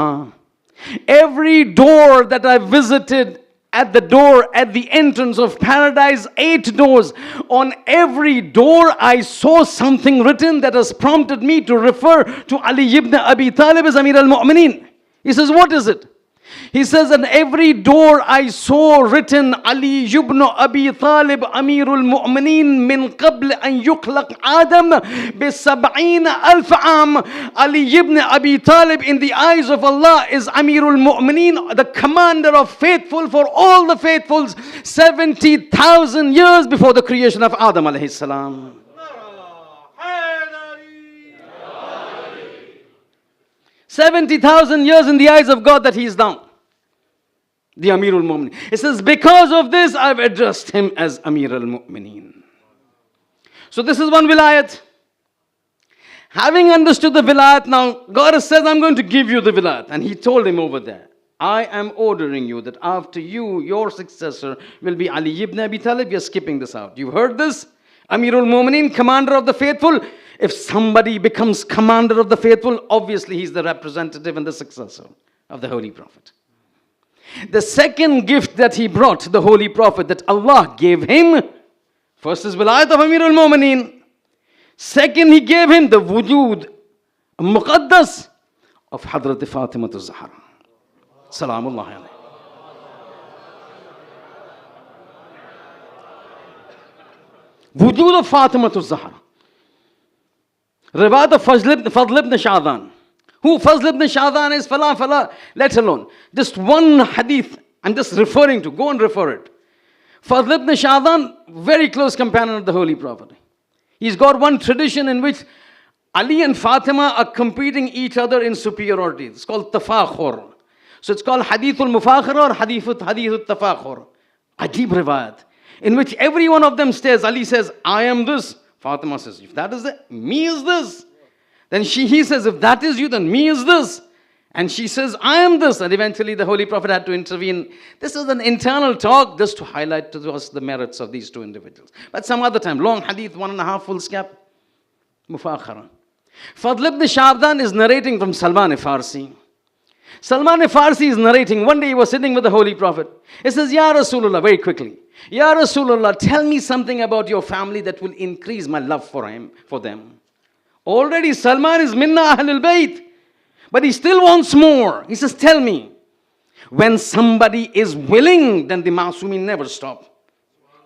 S9: every door that I visited, at the door, at the entrance of paradise, 8 doors. On every door, I saw something written that has prompted me to refer to Ali ibn Abi Talib as Amir al-Mu'mineen. He says, what is it? He says, "On every door I saw written, Ali ibn Abi Talib, Amirul Mu'mineen, min qabl an yukhlaq Adam bi sab'een alf am." Ali ibn Abi Talib, in the eyes of Allah, is Amirul Mu'mineen, the commander of faithful for all the faithfuls, 70,000 years before the creation of Adam alayhi salam. 70,000 years in the eyes of God that he is down. The Amirul Mu'mineen. It says, because of this, I've addressed him as Amirul Mu'mineen. So this is one wilayat. Having understood the wilayat, now God says, I'm going to give you the wilayat. And he told him over there, I am ordering you that after you, your successor will be Ali ibn Abi Talib. You're skipping this out. You've heard this? Amirul Mu'mineen, commander of the faithful. If somebody becomes commander of the faithful, obviously he's the representative and the successor of the Holy Prophet. The second gift that he brought, the Holy Prophet, that Allah gave him, first is Wilayat of Amirul Mu'mineen. Second, he gave him the wujud, muqaddas of Hadrat Fatimah az-Zahra. Salamullahi alayhi. Wujud of Fatimah az-Zahra. Riwayat of Fadl ibn Sha'dan. Who Fadl ibn Sha'dan is, fala, let alone. Just one hadith I'm just referring to, go and refer it. Fadl ibn Sha'dan, very close companion of the Holy Prophet. He's got one tradition in which Ali and Fatima are competing each other in superiority. It's called tafakhur. So it's called Hadithul Mufakhara or Hadithul Tafakhur. Ajib riwayat. In which every one of them says, Ali says, I am this. Fatima says, if that is it, me is this. Then he says, if that is you, then me is this. And she says, I am this. And eventually the Holy Prophet had to intervene. This is an internal talk just to highlight to us the merits of these two individuals. But some other time, long hadith, 1.5 full scap. Mufakhara. Fadl ibn Sha'dan is narrating from Salman Farsi. Salman Farsi is narrating, one day he was sitting with the Holy Prophet. He says, Ya Rasulullah, very quickly. Ya Rasulullah, tell me something about your family that will increase my love for them. Already Salman is minna ahlul bayt. But he still wants more. He says, tell me. When somebody is willing, then the Masumin never stop.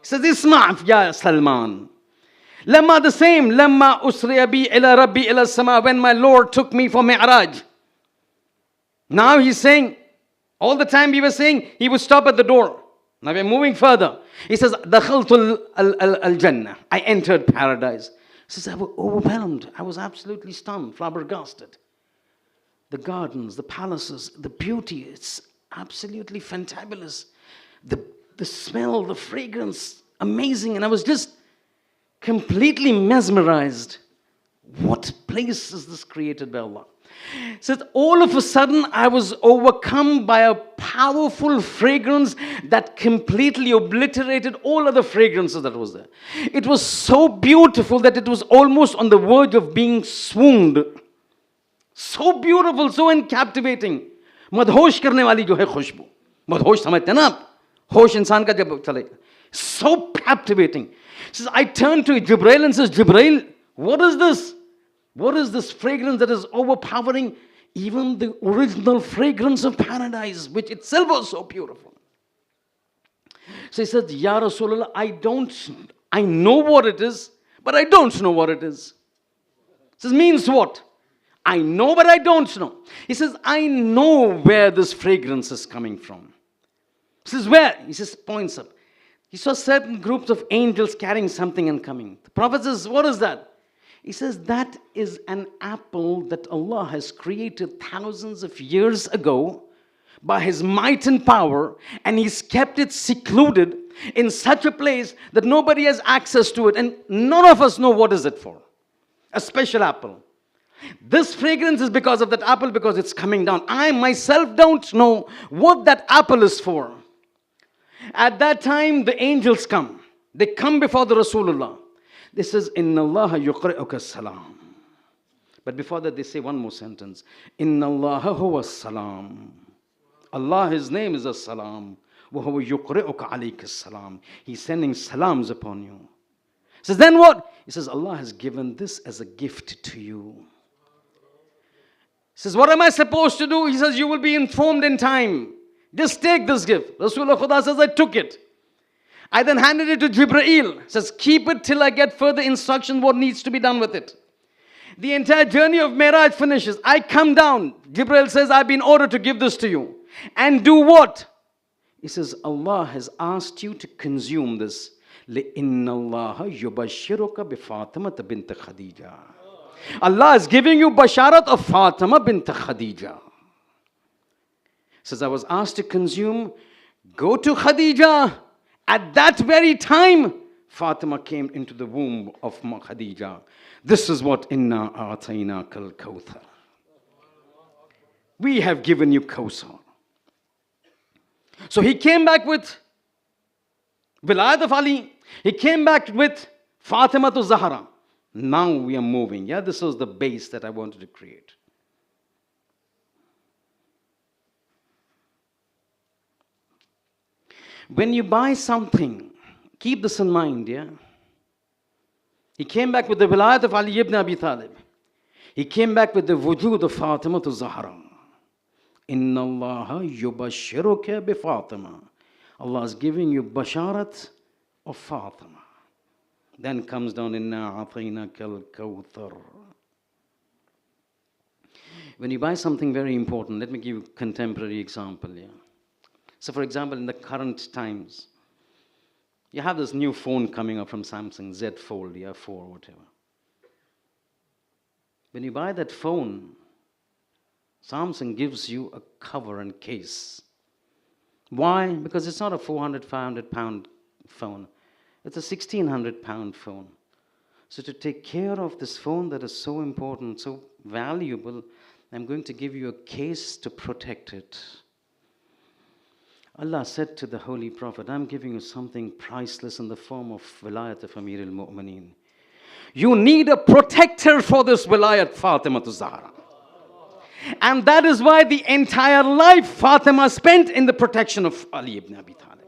S9: He says, Isma' ya Salman. Lamma the same. Lamma usriya bi ila rabbi ila sama. When my Lord took me for Mi'raj. Now he's saying, all the time he was saying, he would stop at the door. Now we're moving further. He says, Dakhaltu al-Jannah. I entered paradise. He says, I was overwhelmed. I was absolutely stunned, flabbergasted. The gardens, the palaces, the beauty, it's absolutely fantabulous. The smell, the fragrance, amazing. And I was just completely mesmerized. What place is this created by Allah? So all of a sudden I was overcome by a powerful fragrance that completely obliterated all other fragrances that was there. It was so beautiful that it was almost on the verge of being swooned. So beautiful, so captivating. Madhosh karne wali jo hai khushbu. Madhosh samajhte na aap? Hosh insan ka jab chalega. So captivating. He says, I turned to Jibreel and says, Jibreel, what is this? What is this fragrance that is overpowering even the original fragrance of paradise, which itself was so beautiful? So he said, Ya Rasulullah, I know what it is, but I don't know what it is. He says, means what? I know, but I don't know. He says, I know where this fragrance is coming from. He says, where? He says, points up. He saw certain groups of angels carrying something and coming. The Prophet says, what is that? He says, that is an apple that Allah has created thousands of years ago by His might and power, and He's kept it secluded in such a place that nobody has access to it, and none of us know what is it for. A special apple. This fragrance is because of that apple, because it's coming down. I myself don't know what that apple is for. At that time, the angels come. They come before the Rasulullah. This is, Inna Allah yuqri'uka salam. But before that, they say one more sentence. Inna Allah huwa salam. Allah, His name is as-salam. Wa huwa yuqri'uka alayka salam. He's sending salams upon you. He says, then what? He says, Allah has given this as a gift to you. says, what am I supposed to do? He says, you will be informed in time. Just take this gift. Rasulullah Khuda says, I took it. I then handed it to Jibreel. Says, keep it till I get further instruction what needs to be done with it. The entire journey of Miraj finishes. I come down. Jibreel says, I've been ordered to give this to you. And do what? He says, Allah has asked you to consume this. لِإِنَّ اللَّهَ يُبَشِّرُكَ بِفَاطِمَةَ بِنْتَ خَدِيجَةَ. Allah is giving you basharat of Fatima bint Khadija. Says, I was asked to consume. Go to Khadija. At that very time, Fatima came into the womb of Khadija. This is what inna a'tayna kal kawthar. We have given you Kawthar. So he came back with Wilayah of Ali. He came back with Fatima to Zahra. Now we are moving. Yeah, this was the base that I wanted to create. When you buy something, keep this in mind, yeah? He came back with the Wilayat of Ali ibn Abi Talib. He came back with the wujud of Fatima to Zahra. Inna Allah yubashiruka bi Fatima. Allah is giving you basharat of Fatima. Then comes down, inna a'tainaka al-kawthar. When you buy something very important, let me give you a contemporary example, yeah? So for example, in the current times, you have this new phone coming up from Samsung, Z Fold, yeah, 4, whatever. When you buy that phone, Samsung gives you a cover and case. Why? Because it's not a 400, 500 pound phone. It's a 1600 pound phone. So to take care of this phone that is so important, so valuable, I'm going to give you a case to protect it. Allah said to the Holy Prophet, I'm giving you something priceless in the form of Wilayat of Amir al-Mu'mineen. You need a protector for this Wilayat, Fatima to Zahra. And that is why the entire life Fatima spent in the protection of Ali ibn Abi Talib.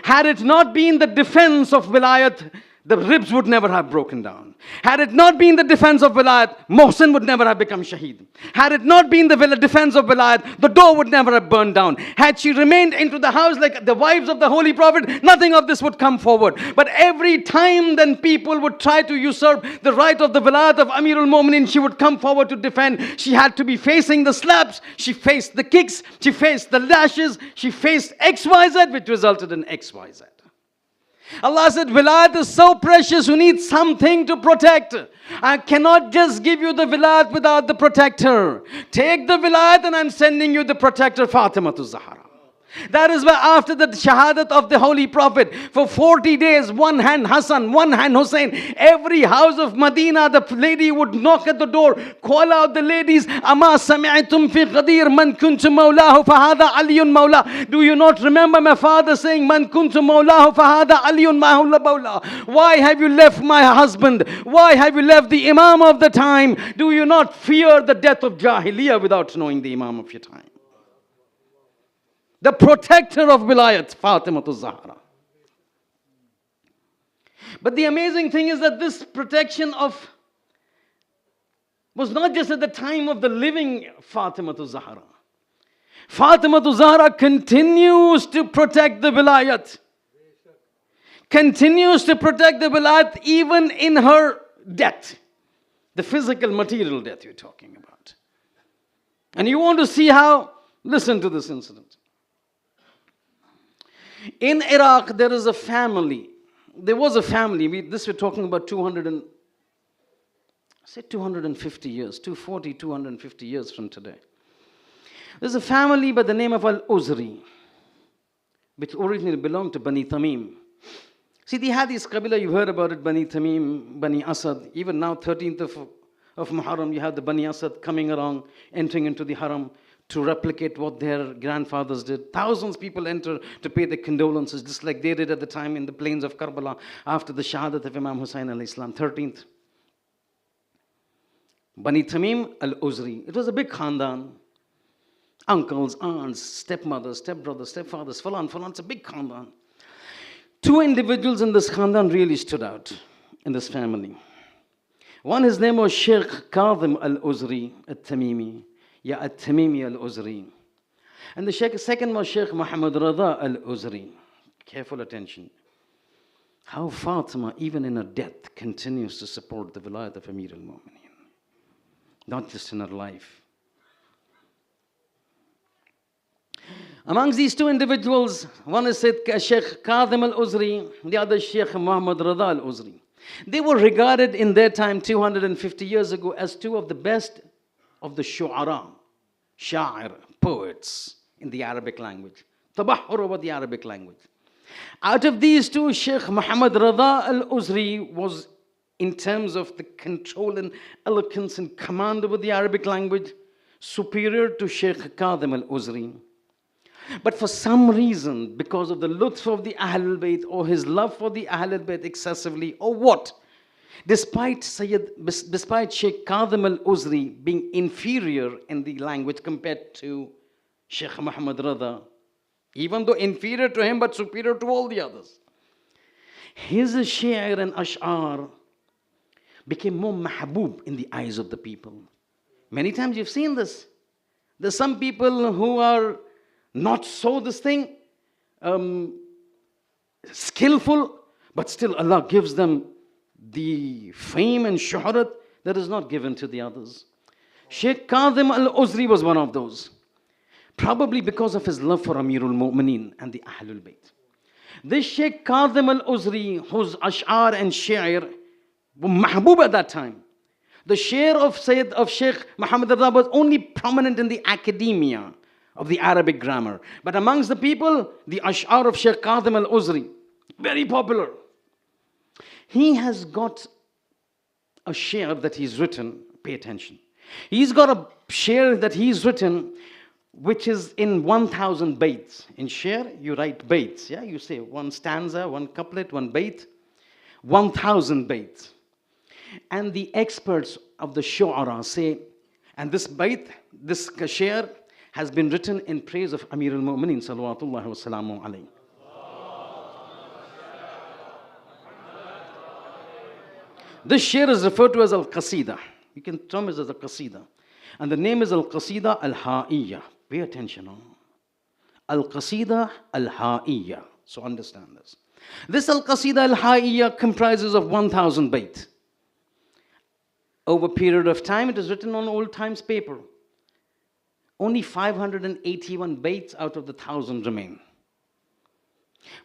S9: Had it not been the defense of Wilayat, the ribs would never have broken down. Had it not been the defense of Wilayat, Mohsen would never have become Shaheed. Had it not been the defense of Wilayat, the door would never have burned down. Had she remained into the house like the wives of the Holy Prophet, nothing of this would come forward. But every time then people would try to usurp the right of the Wilayat of Amir al-Mu'mineen, she would come forward to defend. She had to be facing the slaps, she faced the kicks, she faced the lashes, she faced XYZ, which resulted in XYZ. Allah said, Wilayat is so precious, you need something to protect. I cannot just give you the Wilayat without the protector. Take the Wilayat and I'm sending you the protector, Fatima to Zahra. That is why after the shahadat of the Holy Prophet, for 40 days, one hand Hassan, one hand Hussein, every house of Medina, the lady would knock at the door, call out the ladies, Ama sami'tum fi qadir man kuntu mawlahu fahada aliyun mawla. Do you not remember my father saying, Man kuntu mawlahu fahada aliyun mawla? Why have you left my husband? Why have you left the Imam of the time? Do you not fear the death of Jahiliyyah without knowing the Imam of your time? The protector of Wilayat, Fatima to Zahra. But the amazing thing is that this protection was not just at the time of the living Fatima to Zahra. Fatima to Zahra continues to protect the Wilayat. Continues to protect the Wilayat even in her death. The physical, material death you're talking about. And you want to see how? Listen to this incident. In Iraq, there is a family. There was a family. We're talking about 250 years, 250 years from today. There's a family by the name of Al-Uzri, which originally belonged to Bani Tamim. See, they had this Qabila, you heard about it, Bani Tamim, Bani Asad. Even now, 13th of Muharram, you have the Bani Asad coming around, entering into the Haram, to replicate what their grandfathers did. Thousands of people enter to pay their condolences, just like they did at the time in the plains of Karbala after the Shahadat of Imam Hussain alayhi salam, 13th. Bani Tamim al-Uzri. It was a big khandan. Uncles, aunts, stepmothers, stepbrothers, stepfathers, falan. It's a big khandan. Two individuals in this khandan really stood out in this family. One, his name was Shaykh Kadhim al-Uzri al-Tamimi. Ya At-Tamimi al-Uzri. And the second was Shaykh Muhammad Rada al-Uzri. Careful attention. How Fatima, even in her death, continues to support the Wilayat of Amir al-Mu'mineen. Not just in her life. Amongst these two individuals, one is Shaykh Kadhim al-Uzri, the other is Shaykh Muhammad Rada al-Uzri. They were regarded in their time, 250 years ago, as two of the best of the shu'ara, sha'ir, poets in the Arabic language. Tabahhur over the Arabic language. Out of these two, Shaykh Muhammad Rada al-Uzri was, in terms of the control and eloquence and command over the Arabic language, superior to Shaykh Kadhim al-Uzri. But for some reason, because of the lutf of the Ahlul Bayt or his love for the Ahlul Bayt excessively, or what, despite Shaykh Kadhim al-Uzri being inferior in the language compared to Shaykh Muhammad Rada, even though inferior to him but superior to all the others, his shi'r and ash'ar became more mahbub in the eyes of the people. Many times you've seen this. There's some people who are not so skillful, but still Allah gives them the fame and shuhrat that is not given to the others. Shaykh Kadhim al-Uzri was one of those. Probably because of his love for Amirul Mu'mineen and the Ahlul Bayt. This Shaykh Kadhim al-Uzri, whose ash'ar and shi'r were mahbub at that time. The shi'r of Shaykh Muhammad Rada was only prominent in the academia of the Arabic grammar. But amongst the people, the ash'ar of Shaykh Kadhim al-Uzri, very popular. He has got a shi'r that he's written, pay attention. He's got a shi'r that he's written which is in 1,000 baits. In shi'r, you write baits. Yeah, you say one stanza, one couplet, one bait, 1,000 baits. And the experts of the shu'ara say, and this bait, this shi'r, has been written in praise of Amir al-Mu'mineen salawatullahi wa salamu alayhi. This shi'r is referred to as al-Qasida. You can term it as a Qasida. And the name is al-Qasida al-Ha'iyya. Pay attention. Al-Qasida al-Ha'iyya. So understand this. This al-Qasida al-Ha'iyya comprises of 1,000 bayt. Over a period of time, it is written on old times paper. Only 581 baits out of the 1,000 remain.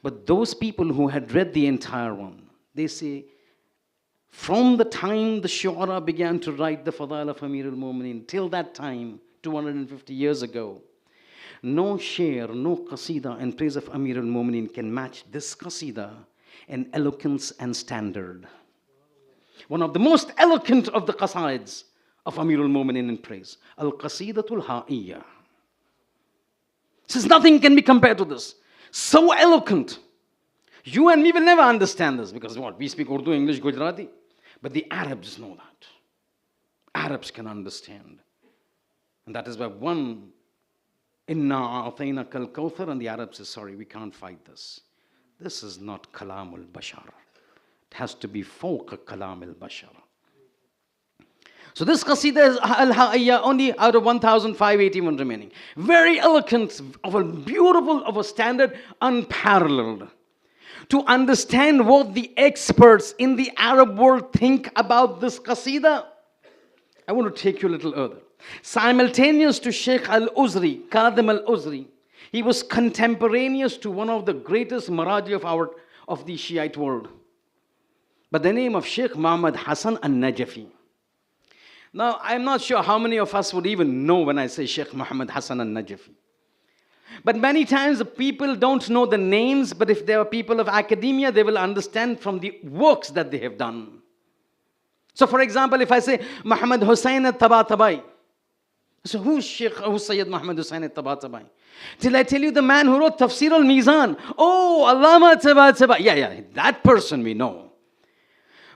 S9: But those people who had read the entire one, they say, from the time the shu'ara began to write the Fadail of Amir al-Mu'mineen, till that time, 250 years ago, no shi'r, no qasida in praise of Amir al-Mu'mineen can match this qasida in eloquence and standard. One of the most eloquent of the qasids of Amir al-Mu'mineen in praise. Al-Qasidatul Ha'iyya. Says nothing can be compared to this. So eloquent. You and me will never understand this because what? We speak Urdu, English, Gujarati. But the Arabs know that. Arabs can understand. And that is why one, Inna a'atayna kal kawthar, and the Arab says, sorry, we can't fight this. This is not kalamul bashar. It has to be fawqa kalamul bashar. So this qasida is al-ha'iyya, only out of 1,581 remaining. Very eloquent, of a beautiful, of a standard, unparalleled. To understand what the experts in the Arab world think about this qasida, I want to take you a little further. Simultaneous to Shaykh al-Uzri, Kadhim al-Uzri, he was contemporaneous to one of the greatest Miraji of the Shiite world, by the name of Shaykh Muhammad Hassan al-Najafi. Now, I'm not sure how many of us would even know when I say Shaykh Muhammad Hassan al-Najafi. But many times the people don't know the names, but if they are people of academia, they will understand from the works that they have done. So for example, if I say Muhammad Hussain al-Tabatabai, so who's Sayyid Muhammad Hussain al-Tabatabai? Till I tell you the man who wrote Tafsir al-Mizan. Oh, Allama Tabatabai. Yeah, that person we know.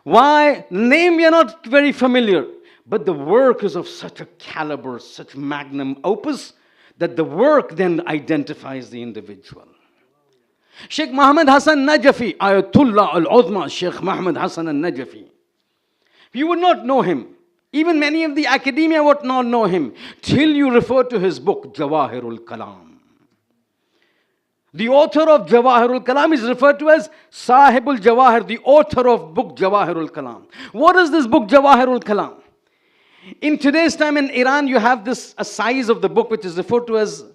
S9: Why? Name we are not very familiar. But the work is of such a caliber, such magnum opus, that the work then identifies the individual. Shaykh Muhammad Hassan Najafi, Ayatullah al-Uzma, Shaykh Muhammad Hassan al-Najafi. You would not know him. Even many of the academia would not know him till you refer to his book, Jawahirul Kalam. The author of Jawahirul Kalam is referred to as Sahibul Jawahir, the author of book Jawahirul Kalam. What is this book Jawahirul Kalam? In today's time in Iran, you have this a size of the book which is referred to as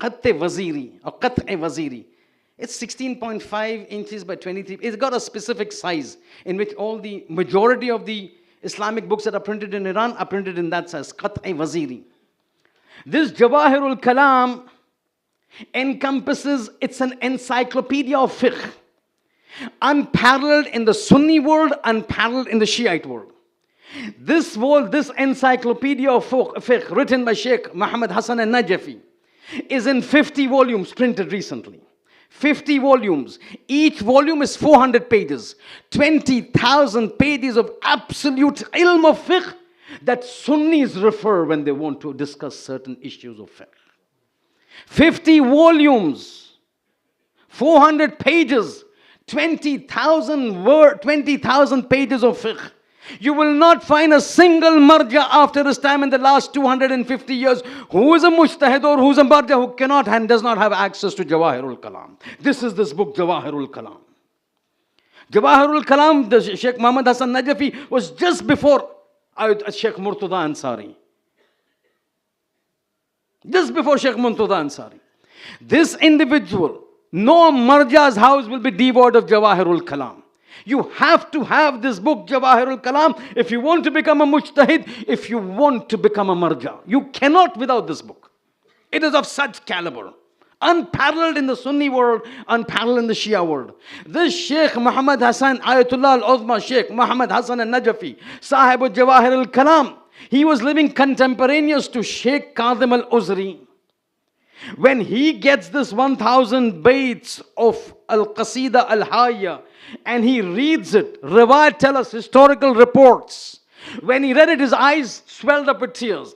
S9: Qatte Waziri or Qat'e Waziri. It's 16.5 inches by 23. It's got a specific size in which all the majority of the Islamic books that are printed in Iran are printed in that size, Qat'e Waziri. This Jawahirul Kalam encompasses, it's an encyclopedia of fiqh, unparalleled in the Sunni world, unparalleled in the Shiite world. This encyclopedia of fiqh written by Shaykh Muhammad Hassan al-Najafi is in 50 volumes printed recently. 50 volumes. Each volume is 400 pages. 20,000 pages of absolute ilm of fiqh that Sunnis refer when they want to discuss certain issues of fiqh. 50 volumes, 400 pages, 20,000 pages of fiqh. You will not find a single marja after this time in the last 250 years who is a mujtahid or who is a marja who cannot and does not have access to Jawahirul Kalam. This is this book, Jawahirul Kalam. Jawahirul Kalam, the Shaykh Muhammad Hassan Najafi was just before Shaykh Murtada Ansari. Just before Shaykh Murtada Ansari. This individual, no marja's house will be devoid of Jawahirul Kalam. You have to have this book, Jawahirul Kalam, if you want to become a mujtahid, if you want to become a marja. You cannot without this book. It is of such caliber. Unparalleled in the Sunni world, unparalleled in the Shia world. This Shaykh Muhammad Hassan, Ayatullah al-Uzma Shaykh Muhammad Hassan al-Najafi, Sahib al-Jawahirul Kalam, he was living contemporaneous to Shaykh Qadim al-Uzri. When he gets this 1,000 baits of Al-Qasida Al-Hayya and he reads it, Riwayat tell us historical reports. When he read it, his eyes swelled up with tears.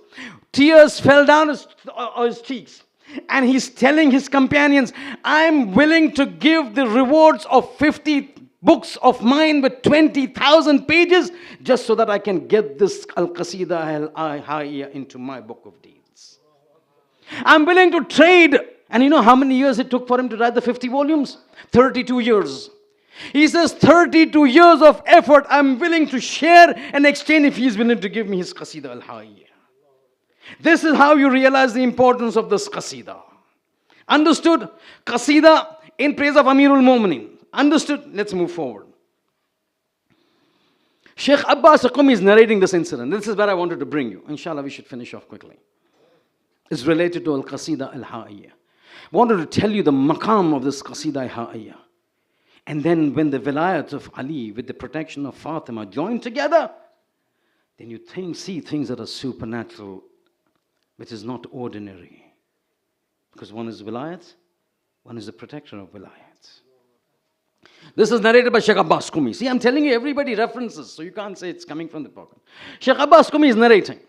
S9: Tears fell down his cheeks. And he's telling his companions, I'm willing to give the rewards of 50 books of mine with 20,000 pages just so that I can get this Al-Qasida Al-Hayya into my book of deeds. I'm willing to trade. And you know how many years it took for him to write the 50 volumes? 32 years. He says 32 years of effort I'm willing to share and exchange if he's willing to give me his Qasida Al-Hayya. This is how you realize the importance of this Qasida. Understood? Qasida in praise of Amirul Mu'minin. Understood? Let's move forward. Shaykh Abbas Qumi is narrating this incident. This is where I wanted to bring you. Inshallah, we should finish off quickly. It's related to Al-Qasida Al-Hayya. I wanted to tell you the maqam of this Qasida Al-Hayya. And then when the Wilayat of Ali with the protection of Fatimah join together, then you see things that are supernatural, which is not ordinary. Because one is Wilayat, one is the protector of Wilayat. This is narrated by Shaykh Abbas Qumi. See, I'm telling you, everybody references, so you can't say it's coming from the pocket. Shaykh Abbas Qumi is narrating.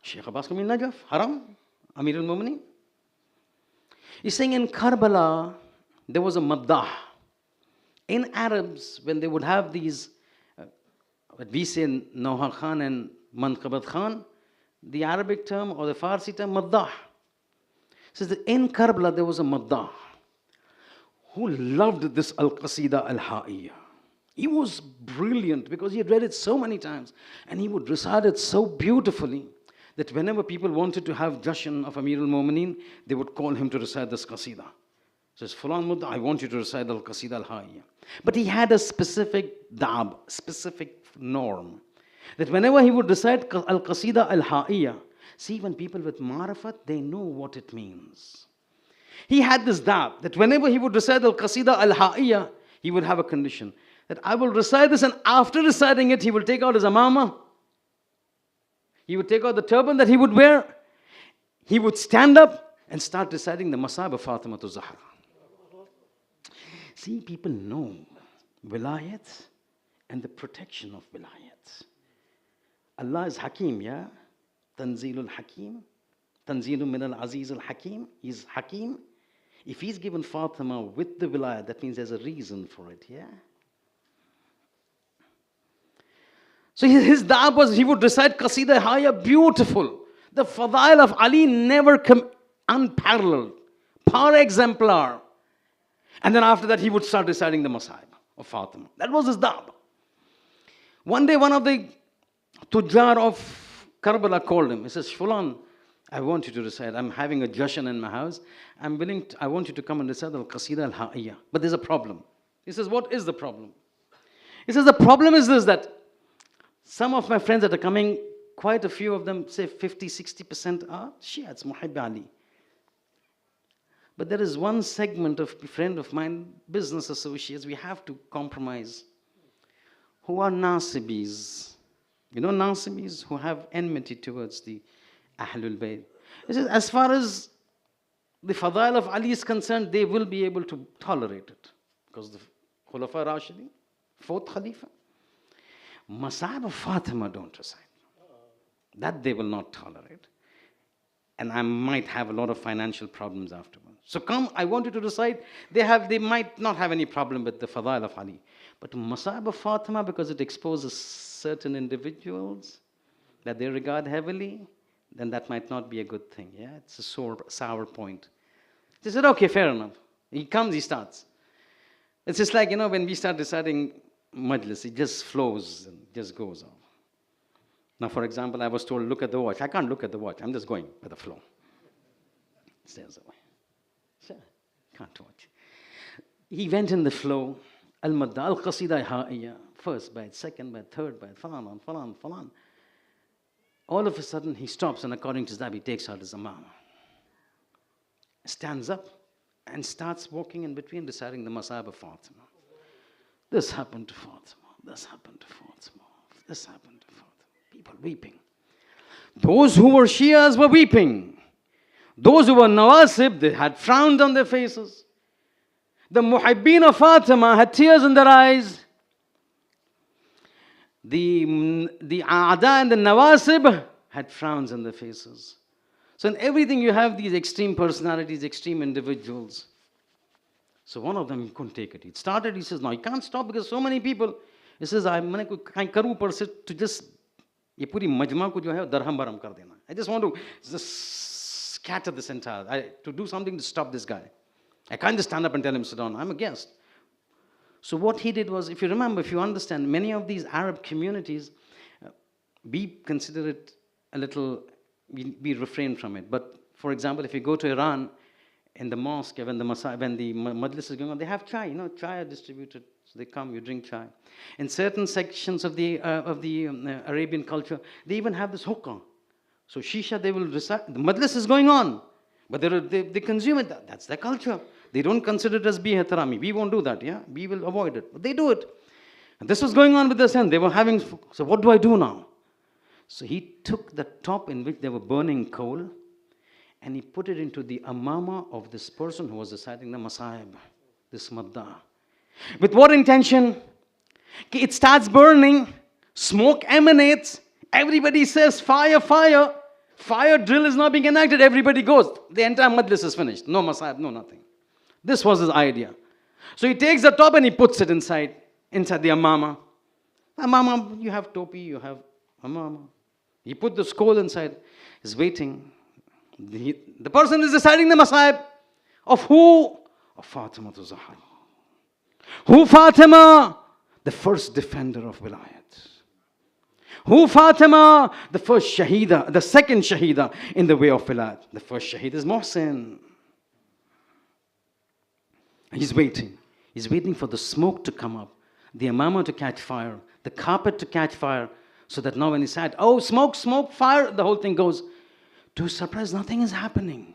S9: Shaykh Abbas Qumi Najaf, Haram, Amir al-Mu'minin. He's saying in Karbala, there was a maddah. In Arabs, when they would have these, what we say Nauha Khan and Manqabat Khan, the Arabic term or the Farsi term, maddah. Says that in Karbala there was a maddah who loved this Al-Qasida Al-Hayya. He was brilliant because he had read it so many times and he would recite it so beautifully that whenever people wanted to have Jashan of Amir al-Mu'minin, they would call him to recite this Qasida. Says, Fulan Mudda, I want you to recite Al-Qasida Al-Hayya. But he had a specific dab, specific norm. That whenever he would recite Al-Qasida Al-Hayya, see, when people with marifat, they know what it means. He had this dab, that whenever he would recite Al-Qasida Al-Hayya, he would have a condition. That I will recite this, and after reciting it, he will take out his amama. He would take out the turban that he would wear. He would stand up and start reciting the Masab of Fatima to Zahra. See, people know Wilayat and the protection of Wilayat. Allah is Hakim, yeah? Tanzilul Hakim. Tanzilul min al-Aziz al-Hakim. He's Hakim. If he's given Fatima with the Wilayat, that means there's a reason for it, yeah? So his da'ab was, he would recite Qasida Haya, beautiful. The Fadail of Ali never come unparalleled, par exemplar. And then after that, he would start reciting the Masahib of Fatima. That was his da'ab. One day, one of the Tujjar of Karbala called him. He says, Fulan, I want you to recite. I'm having a jashan in my house. I want you to come and recite Al-Qasida Al-Ha'iyya. But there's a problem. He says, what is the problem? He says, the problem is this, that some of my friends that are coming, quite a few of them, say 50-60% are Shiites, Muhibbi Ali. But there is one segment of a friend of mine, business associates, we have to compromise, who are Nasibis. You know Nasibis, who have enmity towards the Ahlul Bayt. He says, as far as the Fadail of Ali is concerned, they will be able to tolerate it. Because the Khulafa Rashidin, fourth Khalifa, Masahib of Fatima don't recite. That they will not tolerate. And I might have a lot of financial problems afterwards. So come, I want you to recite. They might not have any problem with the Fadail of Ali. But Masahib of Fatima, because it exposes certain individuals that they regard heavily, then that might not be a good thing. Yeah, it's a sour point. They said, okay, fair enough. He comes, he starts. It's just like, when we start reciting Majlis, it just flows and just goes off. Now, for example, I was told, look at the watch. I can't look at the watch. I'm just going with the flow. Stays away. Sure, can't watch. He went in the flow. Al-Madda, Al-Qasida Ha'iyya. First bite, second bite, third bite, falan, falan, falan. All of a sudden, he stops, and according to Zabi, takes out his amama. Stands up and starts walking in between, reciting the Masahib of Fatima. This happened to Fatima. This happened to Fatima. This happened to Fatima. People weeping. Those who were Shias were weeping. Those who were Nawasib, they had frowns on their faces. The Muhibbin of Fatima had tears in their eyes. The Aada and the Nawasib had frowns on their faces. So in everything you have these extreme personalities, extreme individuals. So one of them couldn't take it. He started, he says, no, you can't stop because so many people. He says, I to just ये पूरी मजमा को जो है दरहम बरहम कर देना. I just want to just scatter this entire, to do something to stop this guy. I can't just stand up and tell him, sit down. I'm a guest. So what he did was, if you remember, if you understand, many of these Arab communities, we consider it a little, we refrain from it. But for example, if you go to Iran, in the mosque, when the majlis is going on, they have chai. Chai are distributed. So they come, you drink chai. In certain sections of the Arabian culture, they even have this hookah. So shisha, they will recite. The majlis is going on, but they consume it. That's their culture. They don't consider it as bi-ihtirami. We won't do that, yeah? We will avoid it. But they do it. And this was going on with the son. They were having, so what do I do now? So he took the top in which they were burning coal, and he put it into the amama of this person who was reciting the Masahib, this madda. With what intention? It starts burning, smoke emanates, everybody says, fire, fire. Fire drill is now being enacted, everybody goes. The entire majlis is finished. No Masahib, no nothing. This was his idea. So he takes the top and he puts it inside the amama. Amama, you have topi, you have amama. He put the coal inside, he's waiting. The person is reciting the Masahib of who? Of Fatima to Zahra. Who Fatima? The first defender of Wilayat. Who Fatima? The first Shahida, the second Shahida in the way of Wilayat. The first Shahid is Mohsin. He's waiting. He's waiting for the smoke to come up, the amama to catch fire, the carpet to catch fire, so that now when he said, oh, smoke, smoke, fire, the whole thing goes. To his surprise, nothing is happening.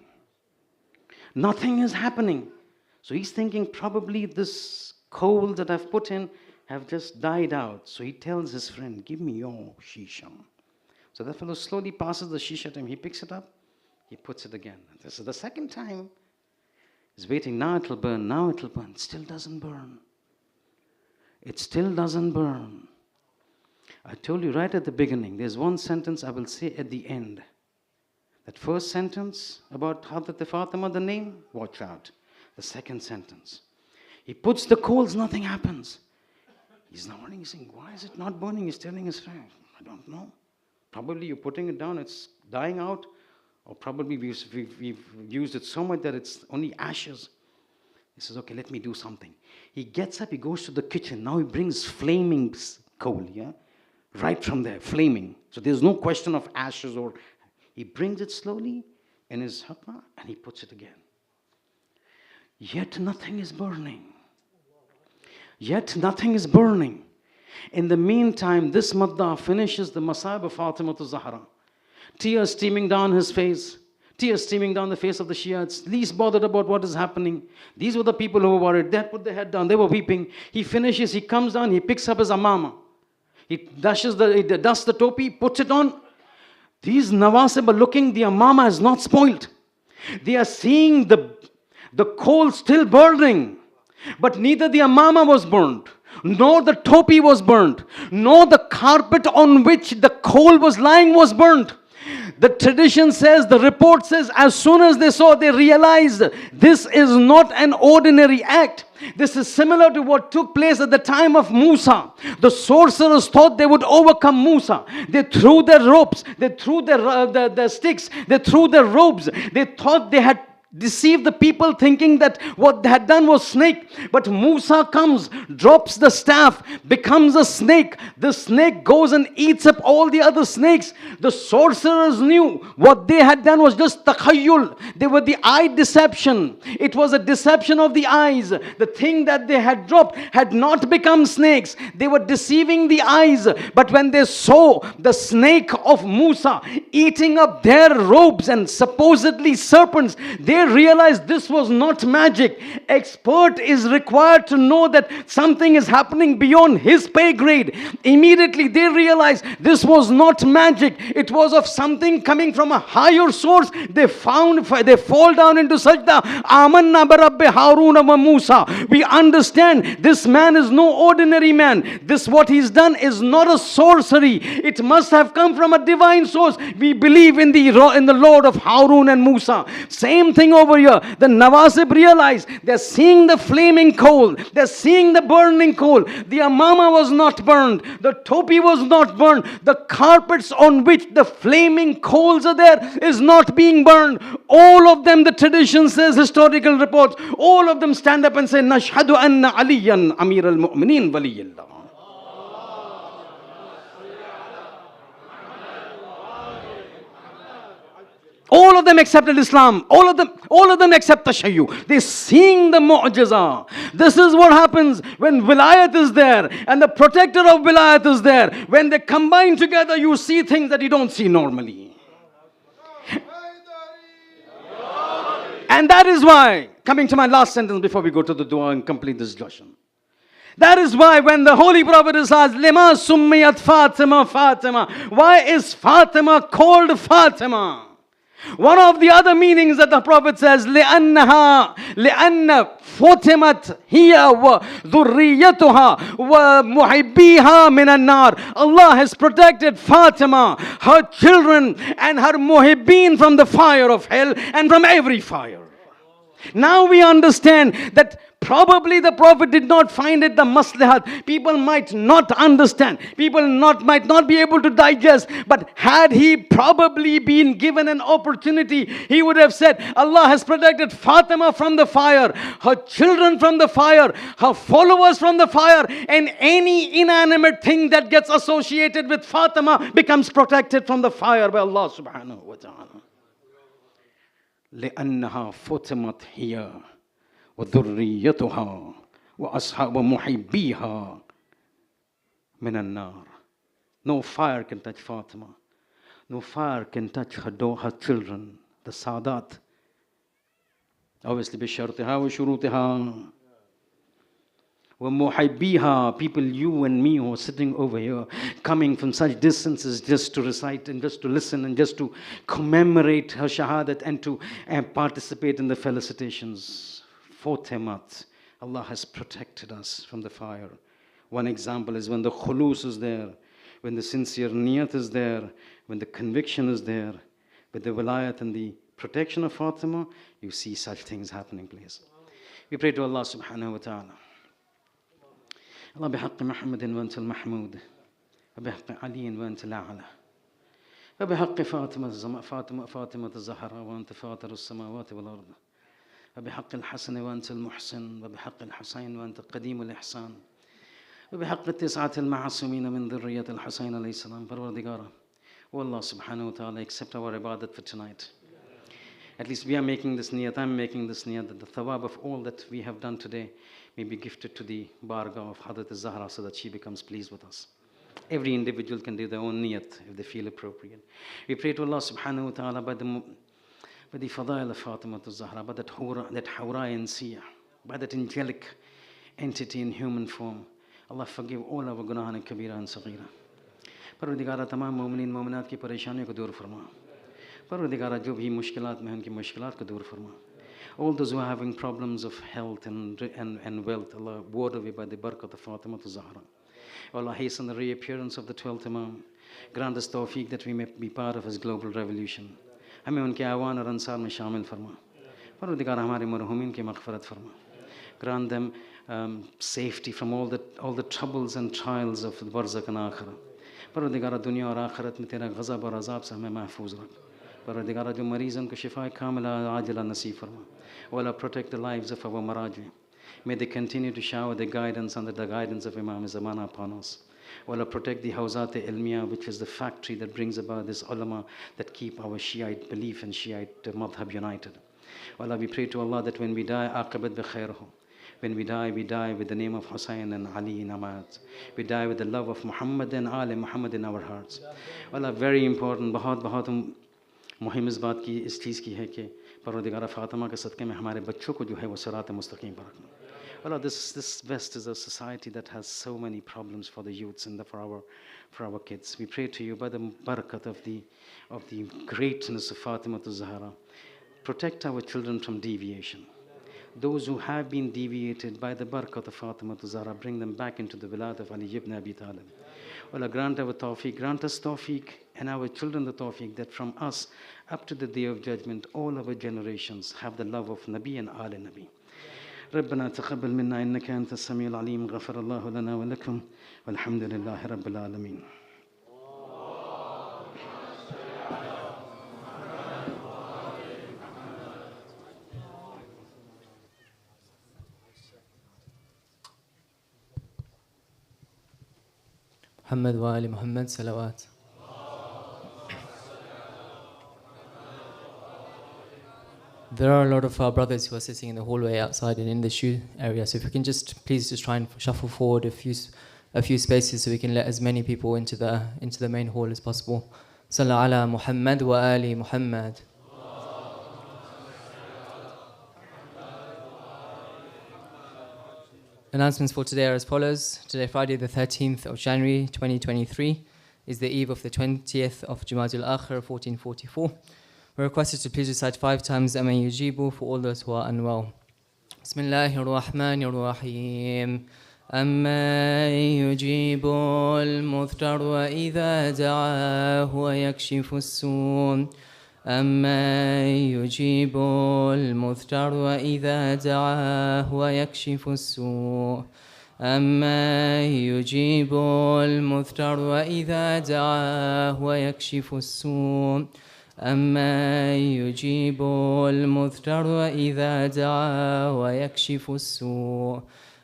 S9: Nothing is happening. So he's thinking probably this coal that I've put in have just died out. So he tells his friend, give me your shisha. So that fellow slowly passes the shisha to him. He picks it up. He puts it again. This is the second time. He's waiting. Now it'll burn. Now it'll burn. It still doesn't burn. It still doesn't burn. I told you right at the beginning, there's one sentence I will say at the end. That first sentence about Hadrat Fatima, the name, watch out. The second sentence. He puts the coals, nothing happens. He's not burning. He's saying, why is it not burning? He's telling his friend, I don't know. Probably you're putting it down, it's dying out. Or probably we've used it so much that it's only ashes. He says, okay, let me do something. He gets up, he goes to the kitchen. Now he brings flaming coal, yeah? Right from there, flaming. So there's no question of ashes or... He brings it slowly in his haqqa and he puts it again. Yet nothing is burning. Yet nothing is burning. In the meantime, this madda finishes the masab of Fatima to Zahra. Tears streaming down his face. Tears streaming down the face of the Shiites. Least bothered about what is happening. These were the people who were worried. They had put their head down. They were weeping. He finishes. He comes down. He picks up his amama. He dusts the topi, puts it on. These Nawasib are looking. The amama is not spoiled. They are seeing the coal still burning. But neither the amama was burned, nor the topi was burnt, nor the carpet on which the coal was lying was burnt. The tradition says, the report says, as soon as they saw, they realized this is not an ordinary act. This is similar to what took place at the time of Musa. The sorcerers thought they would overcome Musa. They threw their ropes, they threw their sticks, they threw their robes. They thought they had deceived the people thinking that what they had done was snake. But Musa comes, drops the staff, becomes a snake. The snake goes and eats up all the other snakes. The sorcerers knew what they had done was just takhayyul. They were the eye deception. It was a deception of the eyes. The thing that they had dropped had not become snakes. They were deceiving the eyes. But when they saw the snake of Musa eating up their robes and supposedly serpents, they realized this was not magic. Expert is required to know that something is happening beyond his pay grade. Immediately they realized this was not magic. It was of something coming from a higher source. They fall down into sajda. Amanna barabbi Haruna wa Musa. We understand this man is no ordinary man. This what he's done is not a sorcery. It must have come from a divine source. We believe in the Lord of Harun and Musa. Same thing over here. The Nawasib realize they're seeing the flaming coal. They're seeing the burning coal. The amama was not burned. The topi was not burned. The carpets on which the flaming coals are there is not being burned. All of them, the tradition says, historical reports, all of them stand up and say, Nashhadu anna Aliyan Amir al-Mu'mineen Waliyullah. All of them accepted Islam. All of them accept Tashayyu. They're seeing the mu'jiza. This is what happens when Wilayat is there and the protector of Wilayat is there. When they combine together, you see things that you don't see normally. And that is why, coming to my last sentence before we go to the dua and complete this discussion. That is why when the Holy Prophet is asked, Lima summiyat Fatima, Fatima. Why is Fatima called Fatima? One of the other meanings that the Prophet says, لأن فتمت هي وذريتها ومحبيها من النار. Allah has protected Fatima, her children and her muhibbin from the fire of hell and from every fire. Now we understand that probably the Prophet did not find it the maslahat. People might not understand. People might not be able to digest. But had he probably been given an opportunity, he would have said, Allah has protected Fatima from the fire, her children from the fire, her followers from the fire, and any inanimate thing that gets associated with Fatima becomes protected from the fire by Allah subhanahu wa ta'ala. لأنها فتمت هي وذريتها وأصحاب محبيها من النار. No fire can touch Fatima. No fire can touch her children, the Sadat. Obviously, بشرطها وشروطها. ومحبيها, people, you and me who are sitting over here, coming from such distances just to recite and just to listen and just to commemorate her shahadat and to participate in the felicitations. Fatimat, Allah has protected us from the fire. One example is when the khulus is there, when the sincere niyat is there, when the conviction is there, with the wilayat and the protection of Fatima, you see such things happening, please. We pray to Allah subhanahu wa ta'ala. الله بحق محمد وأنت المحمود وبحق علي وأنت الأعلى وبحق فاطمة الزهراء وأنت فاطر السماوات والأرض وبحق الحسن وأنت المحسن وبحق الحسين وأنت قديم الإحسان وبحق التسعة المعصومين من ذرية الحسين عليه السلام. Parwardigara, O Allah subhanahu wa ta'ala, accept our ibadat for tonight. At least we are making this niyat, I'm making this niyat, that the thawab of all that we have done today may be gifted to the bargah of Hadrat al-Zahra so that she becomes pleased with us. Every individual can do their own niyat if they feel appropriate. We pray to Allah subhanahu wa ta'ala by the fadail of Fatima al-Zahra, by that hawra and siyah, by that angelic entity in human form. Allah forgive all our gunahan and kabira and saghira. Parwardigara, tamam mu'minin mu'minat ki pareshaniyon ko dur farma. Parwardigara, jo bhi mushkilat mein unki mushkilat ko dur farma. All those who are having problems of health and wealth, Allah ward away by the barakat of Fatima al-Zahra. Allah hasten the reappearance of the 12th Imam. Grant us tawfiq that we may be part of his global revolution. हमें उनके आवान और अंसार में शामिल फरमा. परवरदिगार हमारे मरहुमीन की मग़फ़िरत फरमा. Grant them safety from all the troubles and trials of the barzakh and akhirah. परवरदिगार दुनिया और आखिरत में तेरा ग़ज़ब और अज़ाब से हमें महफूज रख. परवरदिगार जो मरीज़ उनको शिफ़ा कामिला आजिला नसीब फरमा. O Allah, protect the lives of our Mirage. May they continue to shower their guidance under the guidance of Imam Zamana upon us. O Allah, protect the Hawzat-e-Ilmiya, which is the factory that brings about this ulama that keep our Shiite belief and Shiite madhab united. O Allah, we pray to Allah that when we die, aqibat bi khairhu. When we die with the name of Hussein and Ali in our hearts. We die with the love of Muhammad and Ali Muhammad in our hearts. O Allah, very important, बहुत मुहिम इस बात की इस चीज़ की है कि परवरदिगार फातिमा के सदक़े में हमारे बच्चों को जो है वो सिरात मुस्तकीम पर रखना. Allah, this West is a society that has so many problems for the youths and for our kids. We pray to you by the barakat of the greatness of Fatima al-Zahra. Protect our children from deviation. Those who have been deviated by the barakat of Fatima al-Zahra, bring them back into the Wilayah of Ali ibn Abi Talib. Allah, grant our tawfiq, grant us tawfiq and our children the tawfiq that from us up to the day of judgment, all our generations have the love of Nabi and Ali Nabi. ربنا تقبل منا إنك أنت السميع العليم غفر الله لنا ولكم والحمد لله رب العالمين.
S3: محمد وآل محمد صلوات. There are a lot of our brothers who are sitting in the hallway outside and in the shoe area. So if we can please try and shuffle forward a few spaces so we can let as many people into the main hall as possible. Sallallahu ala Muhammad wa ali Muhammad. Announcements for today are as follows. Today, Friday the 13th of January 2023, is the eve of the 20th of Jumadil Akhir 1444. We're requested to please recite 5 times Amma Yujibu for all those who are unwell. Bismillahir Rahmanir Rahim. Amma yujibu al-mudhtar wa idha da'ahu wa yakshifu as-su'. أما يجيب المضطر وإذا دعاه ويكشف السوء. أما يجيب المضطر وإذا دعاه ويكشف السوء. أما يجيب المضطر وإذا دعاه ويكشف السوء.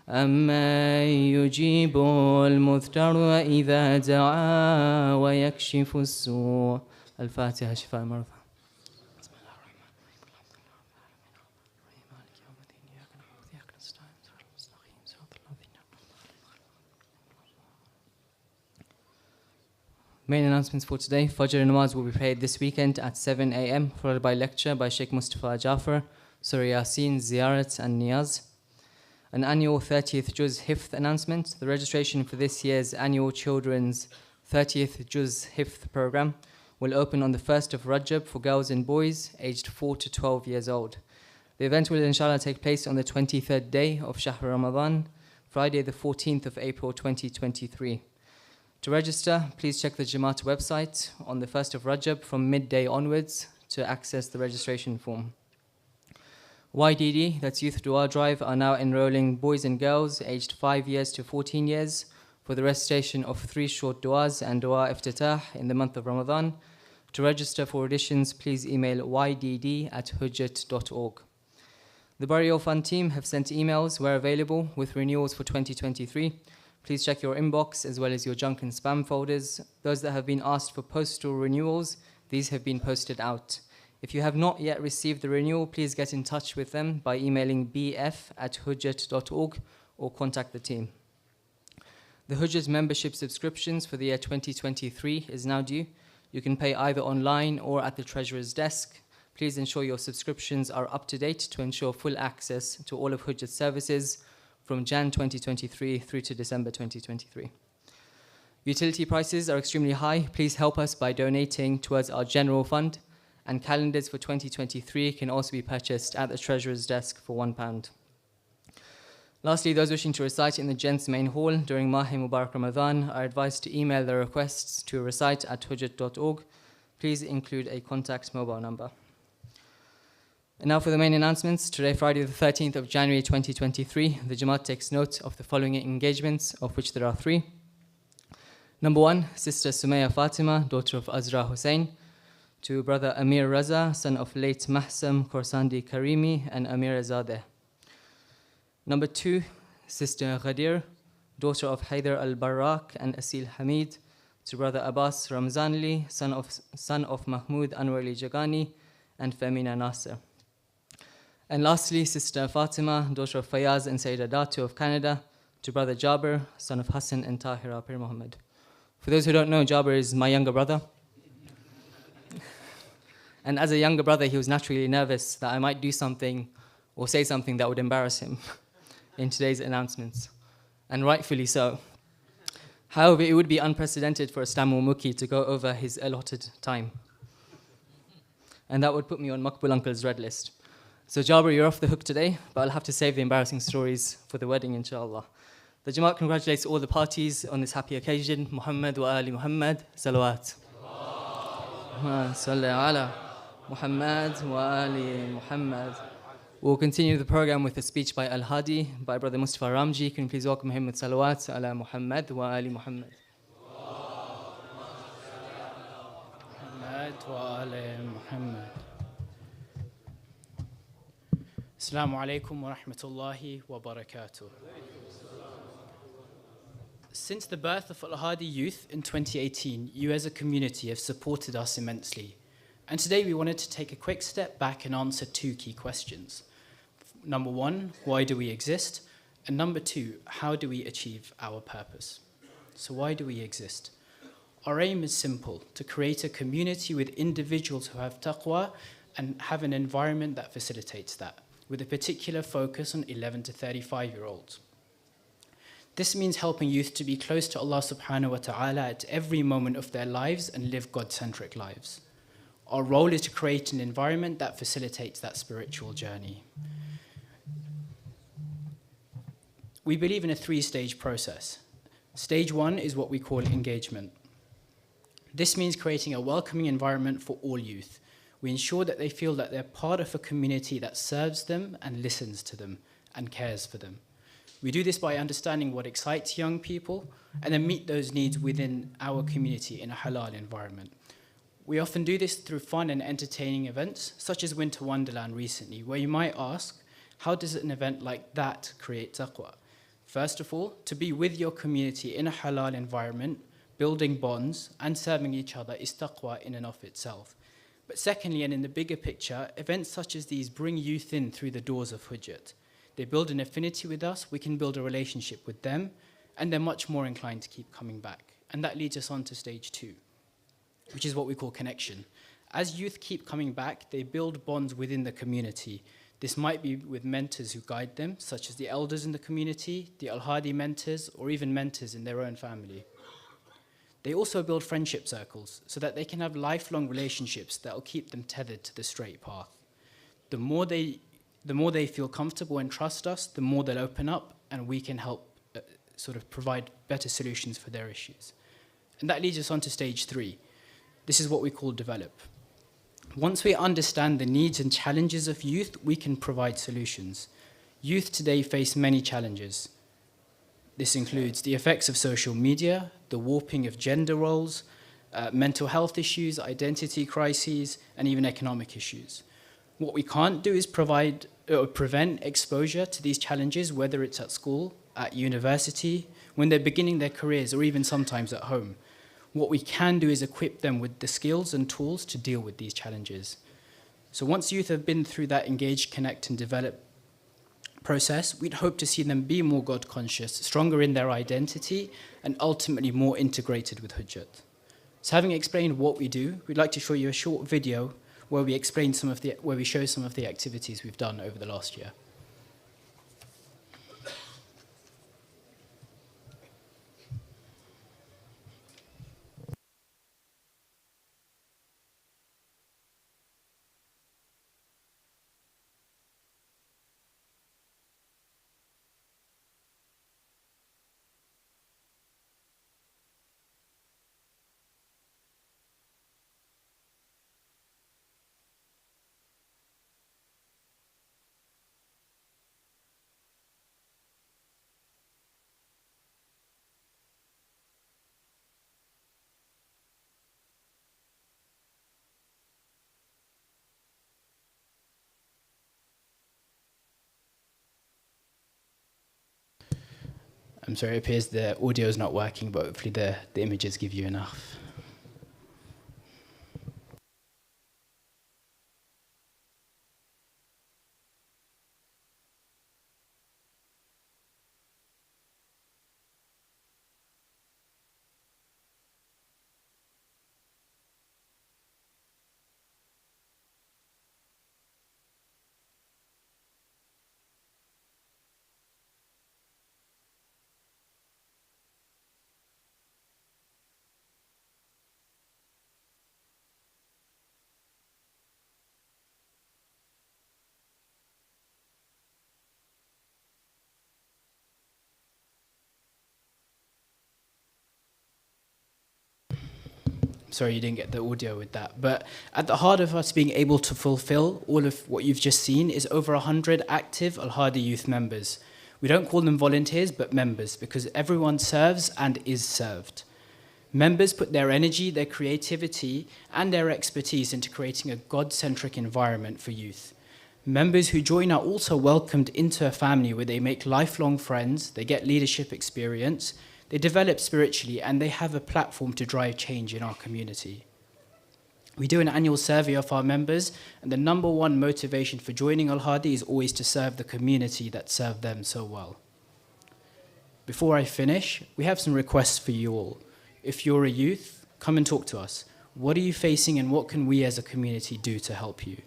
S3: أما يجيب المضطر وإذا دعاه ويكشف السوء. الفاتحة شفاء المرضى. Main announcements for today. Fajr Nawaz will be prayed this weekend at 7 a.m. followed by lecture by Shaykh Mustafa Jafar, Surah Yasin, Ziyarat and Niyaz. An annual 30th Juz Hifth announcement. The registration for this year's annual children's 30th Juz Hifth program will open on the 1st of Rajab for girls and boys aged 4 to 12 years old. The event will inshallah take place on the 23rd day of Shahr Ramadan, Friday the 14th of April 2023. To register, please check the Jamaat website on the 1st of Rajab from midday onwards to access the registration form. YDD, that's Youth Dua Drive, are now enrolling boys and girls aged 5 years to 14 years for the recitation of 3 short duas and dua iftatah in the month of Ramadan. To register for auditions, please email ydd@hujjat.org. The Burial Fund team have sent emails where available with renewals for 2023. Please check your inbox as well as your junk and spam folders. Those that have been asked for postal renewals, these have been posted out. If you have not yet received the renewal, please get in touch with them by emailing bf@hujjat.org or contact the team. The Hujjat membership subscriptions for the year 2023 is now due. You can pay either online or at the Treasurer's desk. Please ensure your subscriptions are up to date to ensure full access to all of Hujjat's services from Jan 2023 through to December 2023. Utility prices are extremely high. Please help us by donating towards our general fund, and calendars for 2023 can also be purchased at the Treasurer's desk for £1. Lastly, those wishing to recite in the Gents main hall during Mahi Mubarak Ramadan are advised to email their requests to recite@hujjat.org. Please include a contact mobile number. And now for the main announcements. Today, Friday the 13th of January 2023, the Jamaat takes note of the following engagements, of which there are 3. Number 1, Sister Sumaya Fatima, daughter of Azra Hussain, to Brother Amir Raza, son of late Mahsam Khorsandi Karimi and Amir Zadeh. Number 2, Sister Ghadir, daughter of Haider al-Barrak and Asil Hamid, to Brother Abbas Ramzanli, son of Mahmoud Anwarli Jagani and Femina Nasser. And lastly, Sister Fatima, daughter of Fayaz and Sayyida Datu of Canada, to Brother Jabir, son of Hassan and Tahira Pir Muhammad. For those who don't know, Jabir is my younger brother. And as a younger brother, he was naturally nervous that I might do something or say something that would embarrass him in today's announcements, and rightfully so. However, it would be unprecedented for a Stanmore Muki to go over his allotted time. And that would put me on Makbul Uncle's red list. So Jabir, you're off the hook today, but I'll have to save the embarrassing stories for the wedding, inshallah. The Jamaat congratulates all the parties on this happy occasion. Muhammad wa Ali Muhammad, salawat. Salli ala Muhammad wa Ali Muhammad. We'll continue the program with a speech by Al-Hadi, by Brother Mustafa Ramji. Can you please welcome him with salawat ala Muhammad wa Ali Muhammad.
S10: Muhammad wa Ali Muhammad. Assalamu alaikum wa rahmatullahi wa barakatuh. Since the birth of Al-Hadi Youth in 2018, you as a community have supported us immensely. And today we wanted to take a quick step back and answer 2 key questions. Number 1, why do we exist? And number 2, how do we achieve our purpose? So why do we exist? Our aim is simple, to create a community with individuals who have taqwa and have an environment that facilitates that, with a particular focus on 11 to 35-year-olds. This means helping youth to be close to Allah subhanahu wa ta'ala at every moment of their lives and live God-centric lives. Our role is to create an environment that facilitates that spiritual journey. We believe in a 3-stage process. Stage 1 is what we call engagement. This means creating a welcoming environment for all youth. We ensure that they feel that they're part of a community that serves them and listens to them and cares for them. We do this by understanding what excites young people and then meet those needs within our community in a halal environment. We often do this through fun and entertaining events, such as Winter Wonderland recently, where you might ask, how does an event like that create taqwa? First of all, to be with your community in a halal environment, building bonds and serving each other is taqwa in and of itself. But secondly, and in the bigger picture, events such as these bring youth in through the doors of Hujjat. They build an affinity with us, we can build a relationship with them, and they're much more inclined to keep coming back. And that leads us on to stage 2, which is what we call connection. As youth keep coming back, they build bonds within the community. This might be with mentors who guide them, such as the elders in the community, the Al-Hadi mentors, or even mentors in their own family. They also build friendship circles so that they can have lifelong relationships that will keep them tethered to the straight path. The more they feel comfortable and trust us, the more they'll open up and we can help provide better solutions for their issues. And that leads us on to stage 3. This is what we call develop. Once we understand the needs and challenges of youth, we can provide solutions. Youth today face many challenges. This includes the effects of social media, the warping of gender roles, mental health issues, identity crises, and even economic issues. What we can't do is prevent exposure to these challenges, whether it's at school, at university, when they're beginning their careers, or even sometimes at home. What we can do is equip them with the skills and tools to deal with these challenges. So once youth have been through that engage, connect, and develop process, we'd hope to see them be more God-conscious, stronger in their identity, and ultimately more integrated with Hujjat. So having explained what we do, we'd like to show you a short video where we show some of the activities we've done over the last year. I'm sorry, it appears the audio is not working, but hopefully the images give you enough. Sorry you didn't get the audio with that. But at the heart of us being able to fulfill all of what you've just seen is over 100 active Al-Hadi youth members. We don't call them volunteers, but members, because everyone serves and is served. Members put their energy, their creativity, and their expertise into creating a God-centric environment for youth. Members who join are also welcomed into a family where they make lifelong friends, they get leadership experience, they develop spiritually, and they have a platform to drive change in our community. We do an annual survey of our members, and the number one motivation for joining Al-Hadi is always to serve the community that served them so well. Before I finish, we have some requests for you all. If you're a youth, come and talk to us. What are you facing, and what can we as a community do to help you?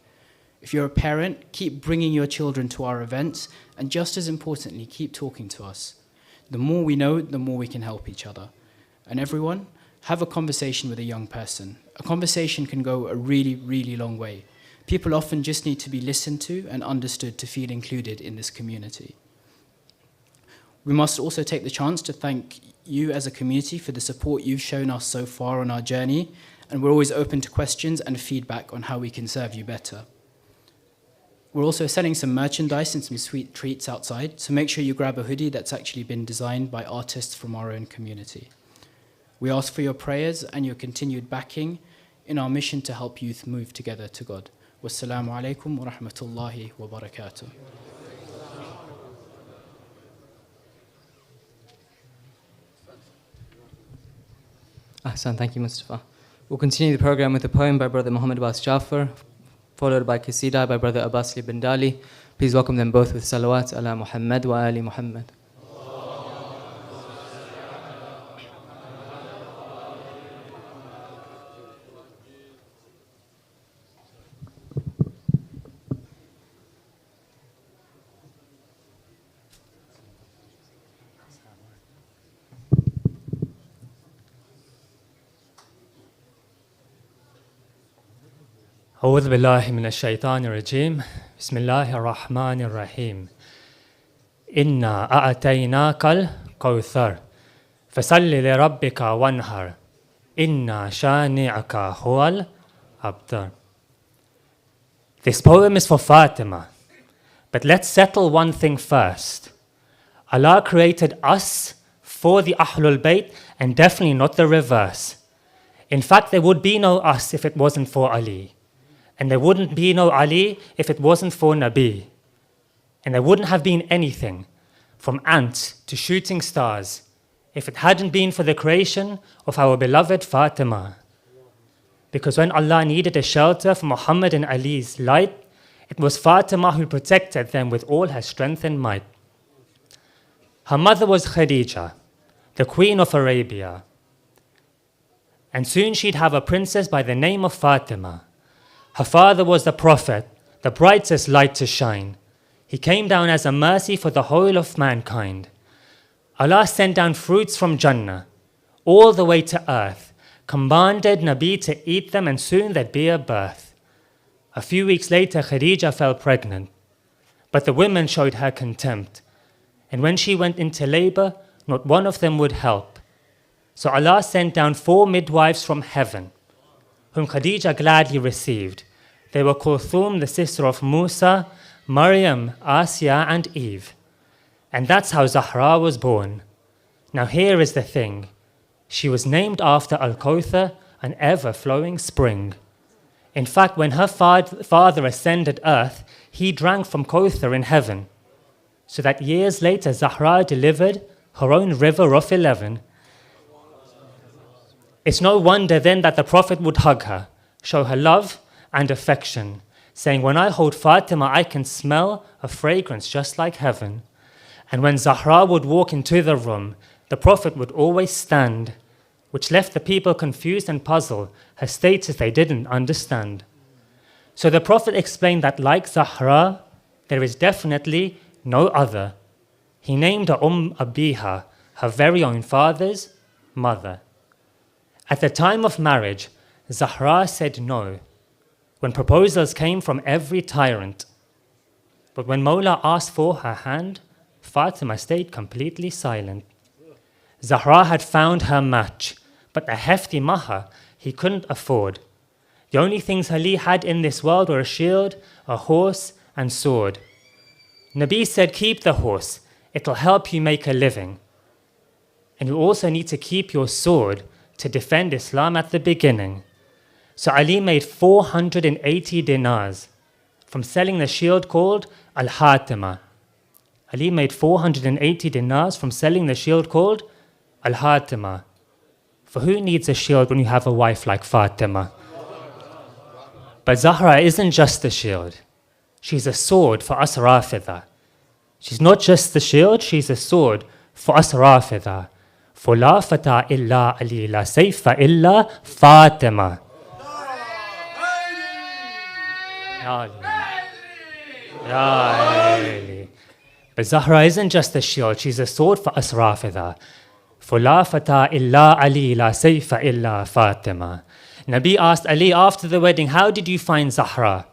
S10: If you're a parent, keep bringing your children to our events, and just as importantly, keep talking to us. The more we know, the more we can help each other. And everyone, have a conversation with a young person. A conversation can go a really, really long way. People often just need to be listened to and understood to feel included in this community. We must also take the chance to thank you as a community for the support you've shown us so far on our journey, and we're always open to questions and feedback on how we can serve you better. We're also selling some merchandise and some sweet treats outside, so make sure you grab a hoodie that's actually been designed by artists from our own community. We ask for your prayers and your continued backing in our mission to help youth move together to God. Wassalamu alaikum wa rahmatullahi wa barakatuh.
S3: Ahsan, thank you, Mustafa. We'll continue the program with a poem by Brother Muhammad Abbas Jafar, followed by Qasida by Brother Abbasli bin Dali. Please welcome them both with salawat ala Muhammad wa Ali Muhammad.
S11: أعوذ بالله من الشيطان الرجيم بسم الله الرحمن الرحيم إنا أعطيناك الكوثر فصل لربك وانحر إن شانئك هو الأبتر. This poem is for Fatima, but let's settle one thing first. Allah created us for the Ahlul Bayt and definitely not the reverse. In fact, there would be no us if it wasn't for Ali. And there wouldn't be no Ali if it wasn't for Nabi. And there wouldn't have been anything, from ants to shooting stars, if it hadn't been for the creation of our beloved Fatima. Because when Allah needed a shelter for Muhammad and Ali's light, it was Fatima who protected them with all her strength and might. Her mother was Khadija, the Queen of Arabia. And soon she'd have a princess by the name of Fatima. Her father was the Prophet, the brightest light to shine. He came down as a mercy for the whole of mankind. Allah sent down fruits from Jannah, all the way to earth, commanded Nabi to eat them, and soon there'd be a birth. A few weeks later, Khadija fell pregnant, but the women showed her contempt. And when she went into labor, not one of them would help. So Allah sent down 4 midwives from heaven, whom Khadija gladly received. They were Kulthum, the sister of Musa, Maryam, Asiya, and Eve. And that's how Zahra was born. Now here is the thing. She was named after Al-Kawthar, an ever-flowing spring. In fact, when her father ascended earth, he drank from Kawthar in heaven. So that years later, Zahra delivered her own river of 11. It's no wonder then that the Prophet would hug her, show her love and affection, saying, when I hold Fatima, I can smell a fragrance just like heaven. And when Zahra would walk into the room, the Prophet would always stand, which left the people confused and puzzled, her status they didn't understand. So the Prophet explained that like Zahra, there is definitely no other. He named her Abiha, her very own father's mother. At the time of marriage, Zahra said no, when proposals came from every tyrant. But when Mawla asked for her hand, Fatima stayed completely silent. Zahra had found her match, but a hefty mahar he couldn't afford. The only things Ali had in this world were a shield, a horse, and sword. Nabi said, keep the horse, it'll help you make a living. And you also need to keep your sword to defend Islam at the beginning. So Ali made 480 dinars from selling the shield called Al-Hatima. Ali made 480 dinars from selling the shield called Al-Hatima. For who needs a shield when you have a wife like Fatima? But Zahra isn't just a shield. She's a sword for us Rafida. She's not just the shield, she's a sword for us Rafida. For la fata illa Ali, la sayfa illa Fatima. Ya Ali. But Zahra isn't just a shield, she's a sword for us Rafida. For la fata illa Ali, la sayfa illa Fatima. Nabi asked Ali after the wedding, how did you find Zahra?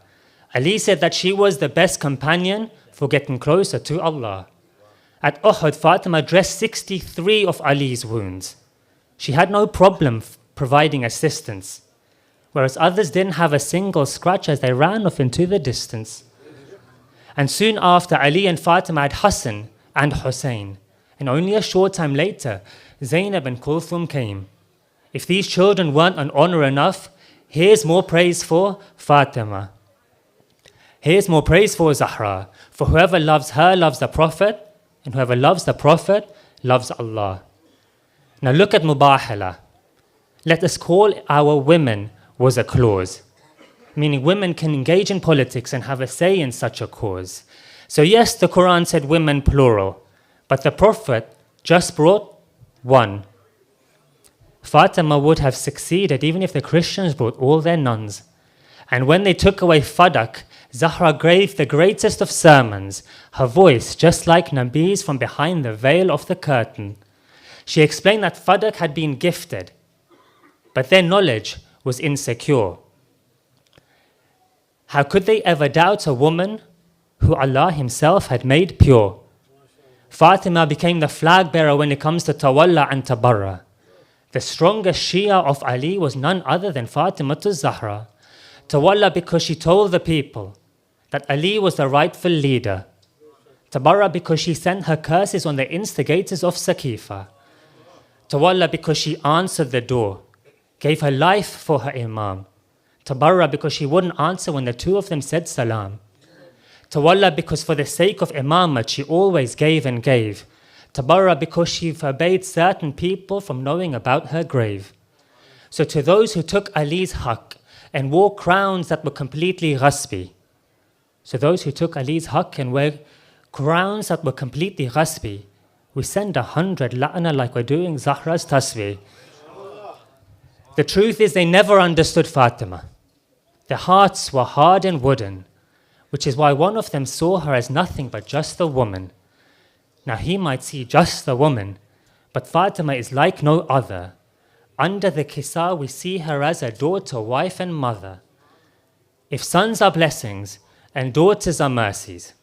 S11: Ali said that she was the best companion for getting closer to Allah. At Uhud, Fatima dressed 63 of Ali's wounds. She had no problem providing assistance, whereas others didn't have a single scratch as they ran off into the distance. And soon after, Ali and Fatima had Hassan and Hussein. And only a short time later, Zainab and Kulthum came. If these children weren't an honor enough, here's more praise for Fatima. Here's more praise for Zahra. For whoever loves her loves the Prophet, and whoever loves the Prophet loves Allah. Now look at Mubahala. Let us call our women was a clause, meaning women can engage in politics and have a say in such a cause. So yes, the Quran said women plural, but the Prophet just brought one. Fatima would have succeeded even if the Christians brought all their nuns. And when they took away Fadak, Zahra gave the greatest of sermons, her voice just like Nabi's from behind the veil of the curtain. She explained that Fadak had been gifted, but their knowledge was insecure. How could they ever doubt a woman who Allah Himself had made pure? Fatima became the flag bearer when it comes to Tawalla and Tabarra. The strongest Shia of Ali was none other than Fatima to Zahra. Tawalla because she told the people that Ali was the rightful leader. Tabarra because she sent her curses on the instigators of Saqifa. Tawalla because she answered the door, gave her life for her Imam. Tabarra because she wouldn't answer when the two of them said salam. Tawalla because for the sake of Imamat she always gave and gave. Tabarra because she forbade certain people from knowing about her grave. So to those who took Ali's haqq and wore crowns that were completely ghasbi. So those who took Ali's haqq and wear crowns that were completely ghasbi, we send 100 la'na like we're doing Zahra's tasbih. The truth is they never understood Fatima. Their hearts were hard and wooden, which is why one of them saw her as nothing but just a woman. Now he might see just a woman, but Fatima is like no other. Under the kisa we see her as a daughter, wife and mother. If sons are blessings and daughters are mercies,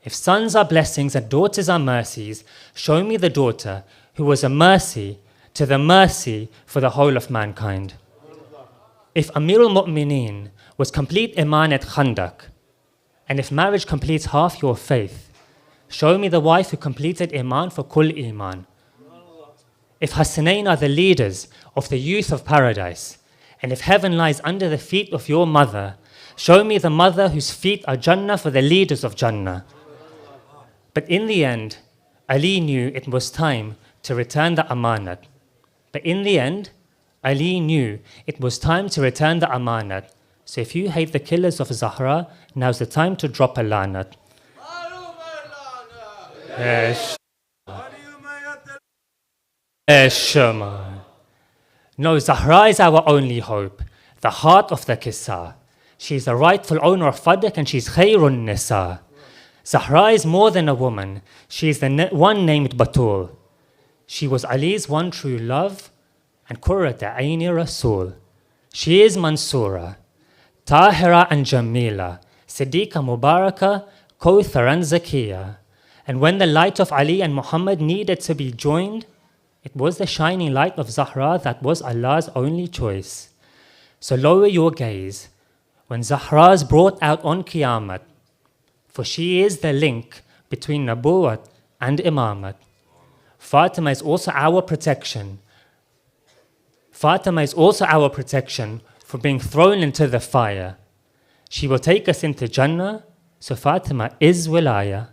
S11: if sons are blessings and daughters are mercies, show me the daughter who was a mercy to the mercy for the whole of mankind. If Amirul Mu'mineen was complete Iman at Khandak, and if marriage completes half your faith, show me the wife who completed Iman for Kul Iman. If Hasanain are the leaders of the youth of paradise, and if heaven lies under the feet of your mother, show me the mother whose feet are Jannah for the leaders of Jannah. But in the end, Ali knew it was time to return the amanat. But in the end, Ali knew it was time to return the amanat. So if you hate the killers of Zahra, now's the time to drop a lanat. No, Zahra is our only hope, the heart of the Kisa. She's the rightful owner of Fadak and she's Khairun Nisa. Zahra is more than a woman. She is the one named Batul. She was Ali's one true love and Qurrat Aini Rasul. She is Mansura, Tahira and Jamila, Siddiqa Mubaraka, Kawthar and Zakiya. And when the light of Ali and Muhammad needed to be joined, it was the shining light of Zahra that was Allah's only choice. So lower your gaze when Zahra is brought out on Qiyamah, for she is the link between Nabuwat and Imamat. Fatima is also our protection. Fatima is also our protection from being thrown into the fire. She will take us into Jannah, so Fatima is Wilayah.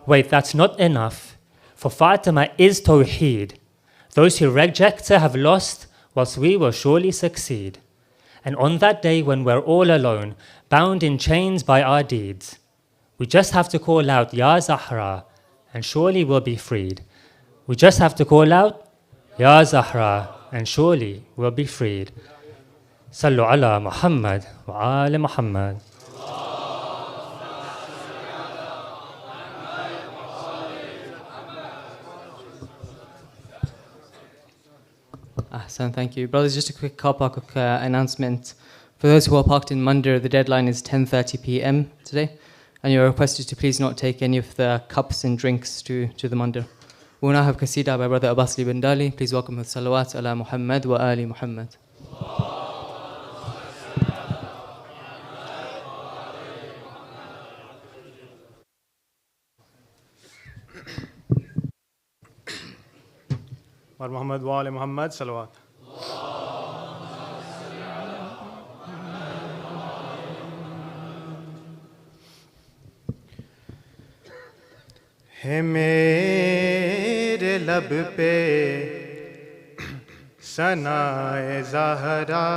S11: Wait, that's not enough, for Fatima is Tawheed. Those who reject her have lost, whilst we will surely succeed. And on that day when we're all alone, bound in chains by our deeds, we just have to call out, Ya Zahra, and surely we'll be freed. We just have to call out, Ya Zahra, and surely we'll be freed. Sallu ala Muhammad wa ali Muhammad.
S3: Ahsan, thank you. Brothers, just a quick car park announcement. For those who are parked in Mandir, the deadline is 10:30 p.m. today. And you're requested to please not take any of the cups and drinks to the Mandir. We'll now have Qasida by Brother Abbas bin Dali. Please welcome with salawat ala Muhammad wa ali Muhammad.
S4: Muhammad wa ali Muhammad, salawat. है मेरे लब पे सनाए ज़हरा,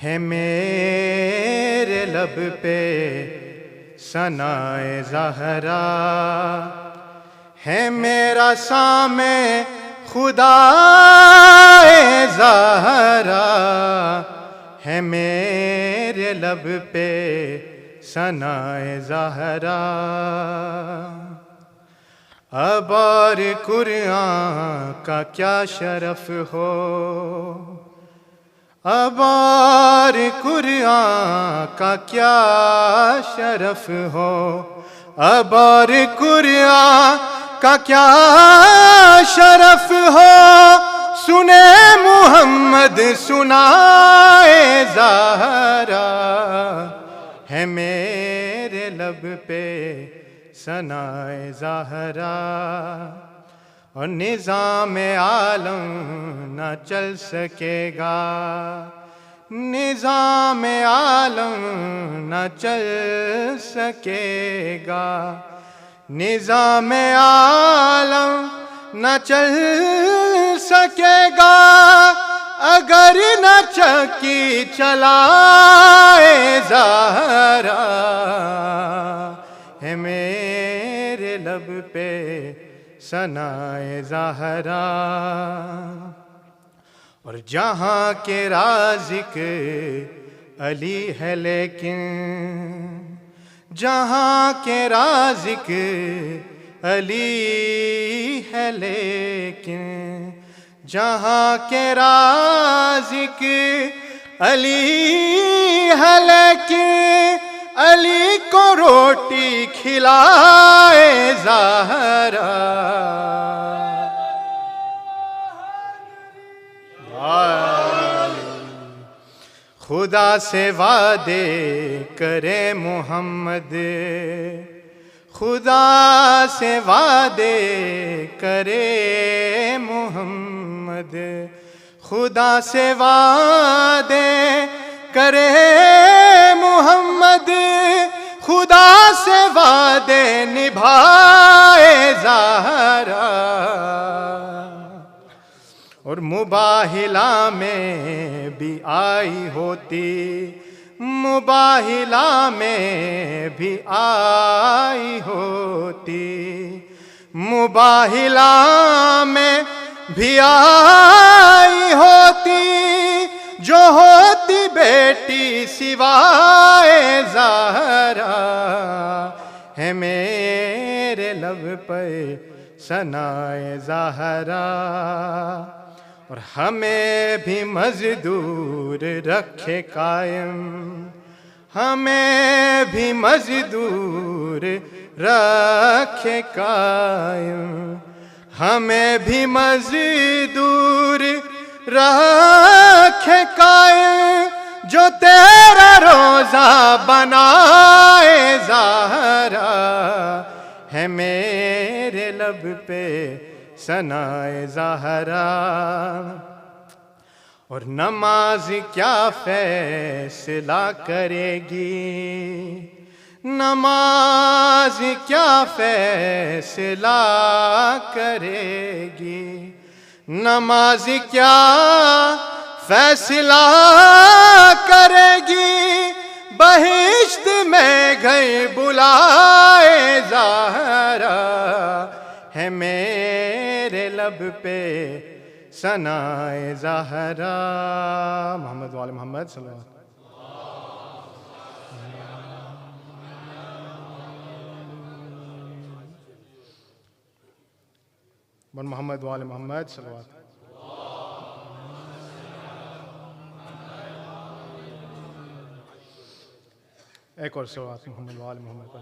S4: है मेरे लब पे सनाए ज़हरा, है मेरा सामे खुदाए ज़हरा, है मेरे लब पे सनाए ज़हरा। अब और कुरान का क्या शरफ हो, अब और कुरान का क्या शरफ हो, अब और कुरान का क्या शरफ हो,
S12: سنے محمد سنائے زہرا، ہے میرے لب پہ ثنائے زہرا، اور نظام عالم نہ چل سکے گا، نظام عالم نہ چل سکے گا، نظام عالم نہ چل سکے گا، اگر نہ چکی چلائے زہرا، ہے میرے لب پہ ثنائے زہرا، اور جہاں کے رازق علی ہے لیکن، جہاں کے رازق علی ہے لیکن، جہاں کے رازق علی ہے لیکن، علی کو روٹی کھلائے زہرا، خدا سے وعدے کرے محمد، خدا سے وعدے کرے محمد، خدا سے وعدے کرے محمد، خدا سے وعدے نبھائے زہرا، اور مباہلہ میں بھی آئی ہوتی، مباہلہ میں بھی آئی ہوتی، مباہلہ میں بھی آئی ہوتی، جو ہوتی بیٹی سوائے زہرا، ہے میرے لب پہ ثنائے زہرا، اور ہمیں بھی مزدور رکھے قائم، ہمیں بھی مزدور رکھے قائم، ہمیں بھی مزدور رکھے قائم، جو تیرا روزہ بنائے زہرا، ہے میرے لب پہ ثنائے زہرا، اور نماز کیا فیصلہ کرے گی، نماز کیا فیصلہ کرے گی، نماز کیا فیصلہ کرے گی، بہشت میں گئے بلائے زہرا، ہے میرے لب پہ ثنائے زہرا، محمد وآل محمد صلی اللہ علیہ وسلم. محمد وآل محمد صلی اللہ علیہ وسلم. ایک اور صلوات محمد وآل محمد پر.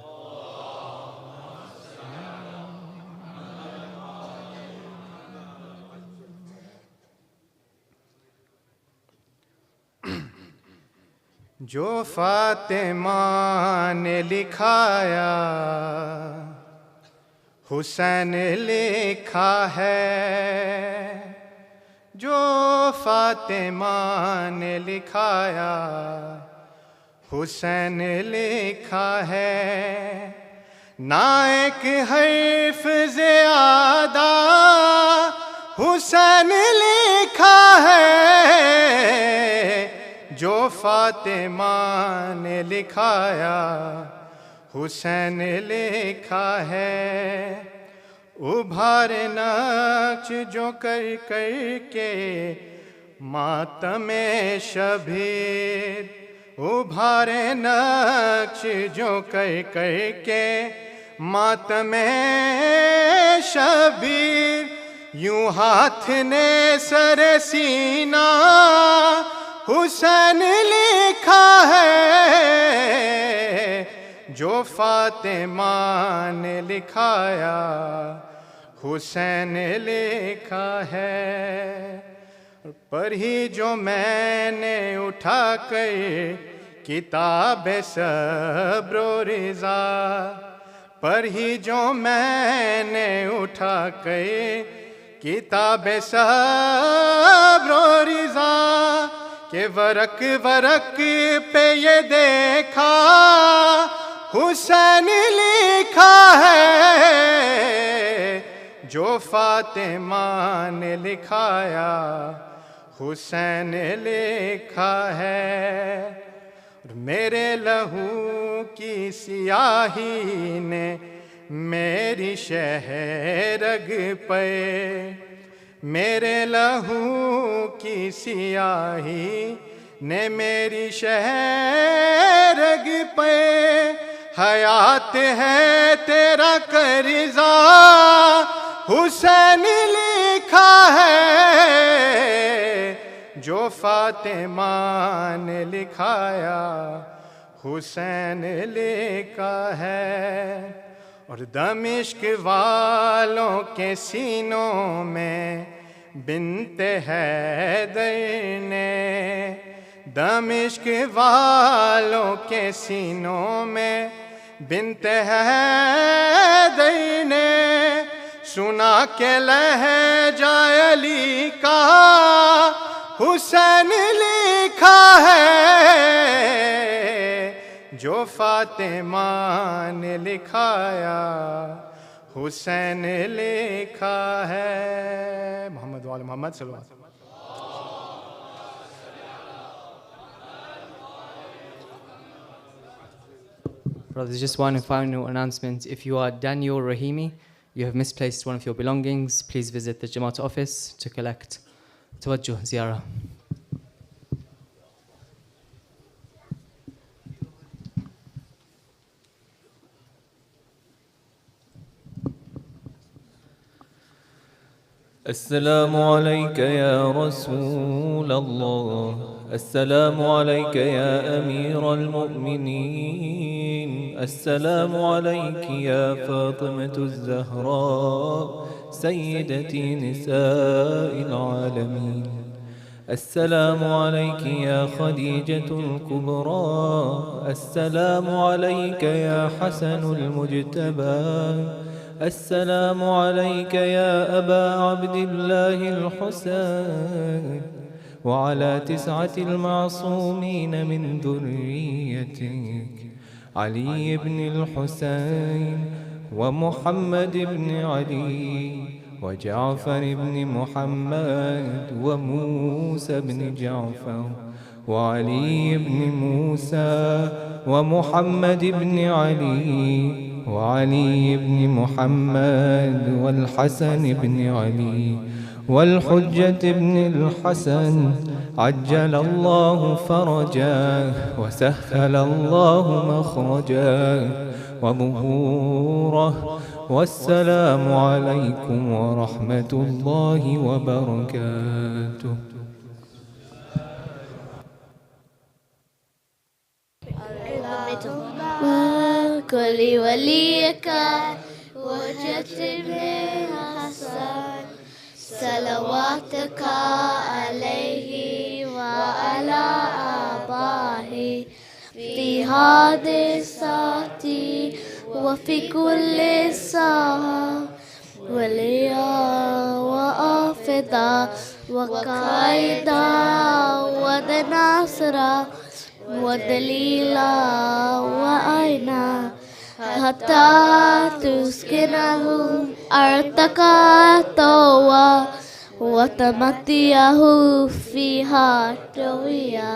S12: جو فاطمہ نے لکھایا حسین لکھا ہے، جو فاطمہ نے لکھایا حسین لکھا ہے، نہ ایک حرف زیادہ حسین لکھا ہے، جو فاطمہ نے لکھایا حسین لکھا ہے، ابھار نقش جو کر کر کے ماتم شبیر، ابھار نقش جو کر کر کے ماتم شبیر، یوں ہاتھ نے سر سینہ حسین لکھا ہے، جو فاطمہ نے لکھایا حسین لکھا ہے، پڑھی جو میں نے اٹھا کر کتاب صبر و رضا، پڑھی جو میں نے اٹھا کر کتاب صبر و رضا، کہ ورق ورق پہ یہ دیکھا حسین لکھا ہے، جو فاطمہ نے لکھایا حسین لکھا ہے، اور میرے لہو کی سیاہی نے میری شہ رگ پہ، میرے لہو کی سیاہی نے میری شہ رگ پہ، حیات ہے تیرا قرضہ حسین لکھا ہے، جو فاطمہ نے لکھایا حسین لکھا ہے، اور دمشق والوں کے سینوں میں بنت حیدر نے، دمشق والوں کے سینوں میں بنت حیدر نے، سنا کہ لہجہ علی کا حسین لکھا ہے، جو فاطمہ نے لکھایا حسین لکھا ہے۔ محمد وعلی محمد صلی اللہ علیہ وسلم۔
S3: Brothers, just one final announcement. If you are Daniel Rahimi, you have misplaced one of your belongings, please visit the Jamaat office to collect Tawajjuh Ziyarah.
S13: السلام عليك يا رسول الله، السلام عليك يا أمير المؤمنين، السلام عليك يا فاطمة الزهراء سيدتي نساء العالمين، السلام عليك يا خديجة الكبرى، السلام عليك يا حسن المجتبى، السلام عليك يا أبا عبد الله الحسين، وعلى 9 المعصومين من ذريتك، علي بن الحسين ومحمد بن علي وجعفر بن محمد وموسى بن جعفر وعلي بن موسى ومحمد بن علي وعلي بن محمد والحسن بن علي والحجة بن الحسن، عجل الله فرجاه وسهل الله مخرجاه وظهوره، والسلام عليكم ورحمة الله وبركاته.
S14: كل وليك وجدت من حسن، صلواتك عليه وعلى آبائه في هذه الساعة وفي كل ساعة، وليا وآفدا وقائدا وناصرا ودليلا وعينا، حتى تسكنه أرضك طوى وتمتعه فيها طويا.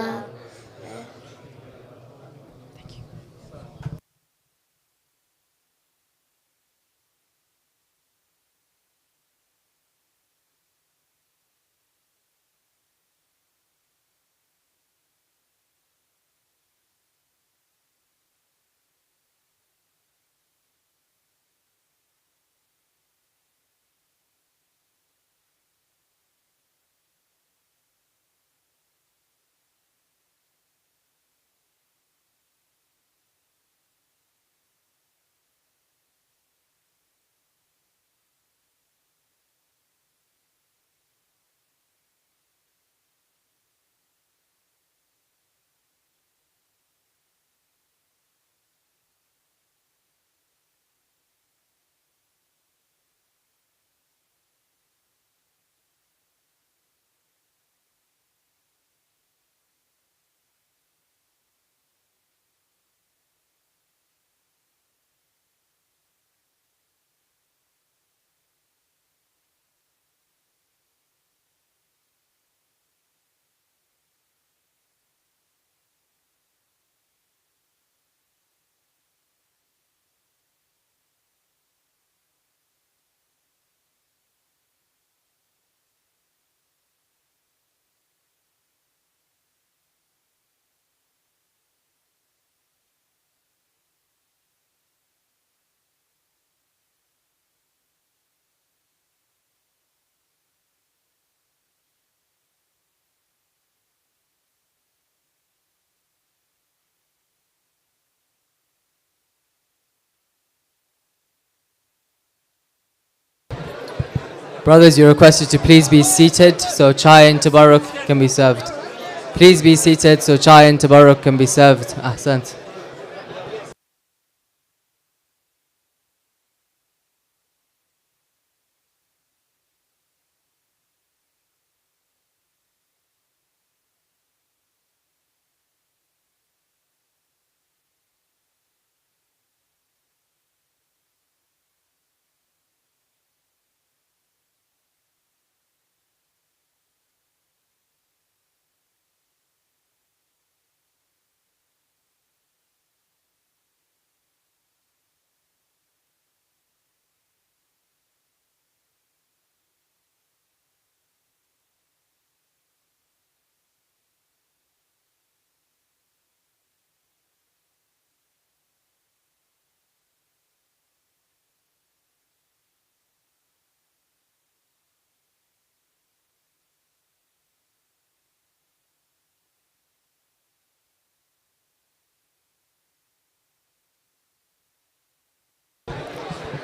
S3: Brothers, you're requested to please be seated so chai and tabarruk can be served. Please be seated so chai and tabarruk can be served. Ahsant.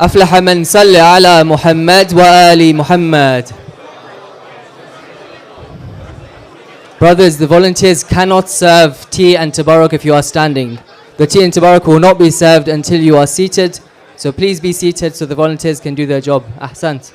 S3: أفلح من صلى على محمد وآل محمد. Brothers, the volunteers cannot serve tea and tabarruk if you are standing. The tea and tabarruk will not be served until you are seated. So please be seated so the volunteers can do their job. Ahsant.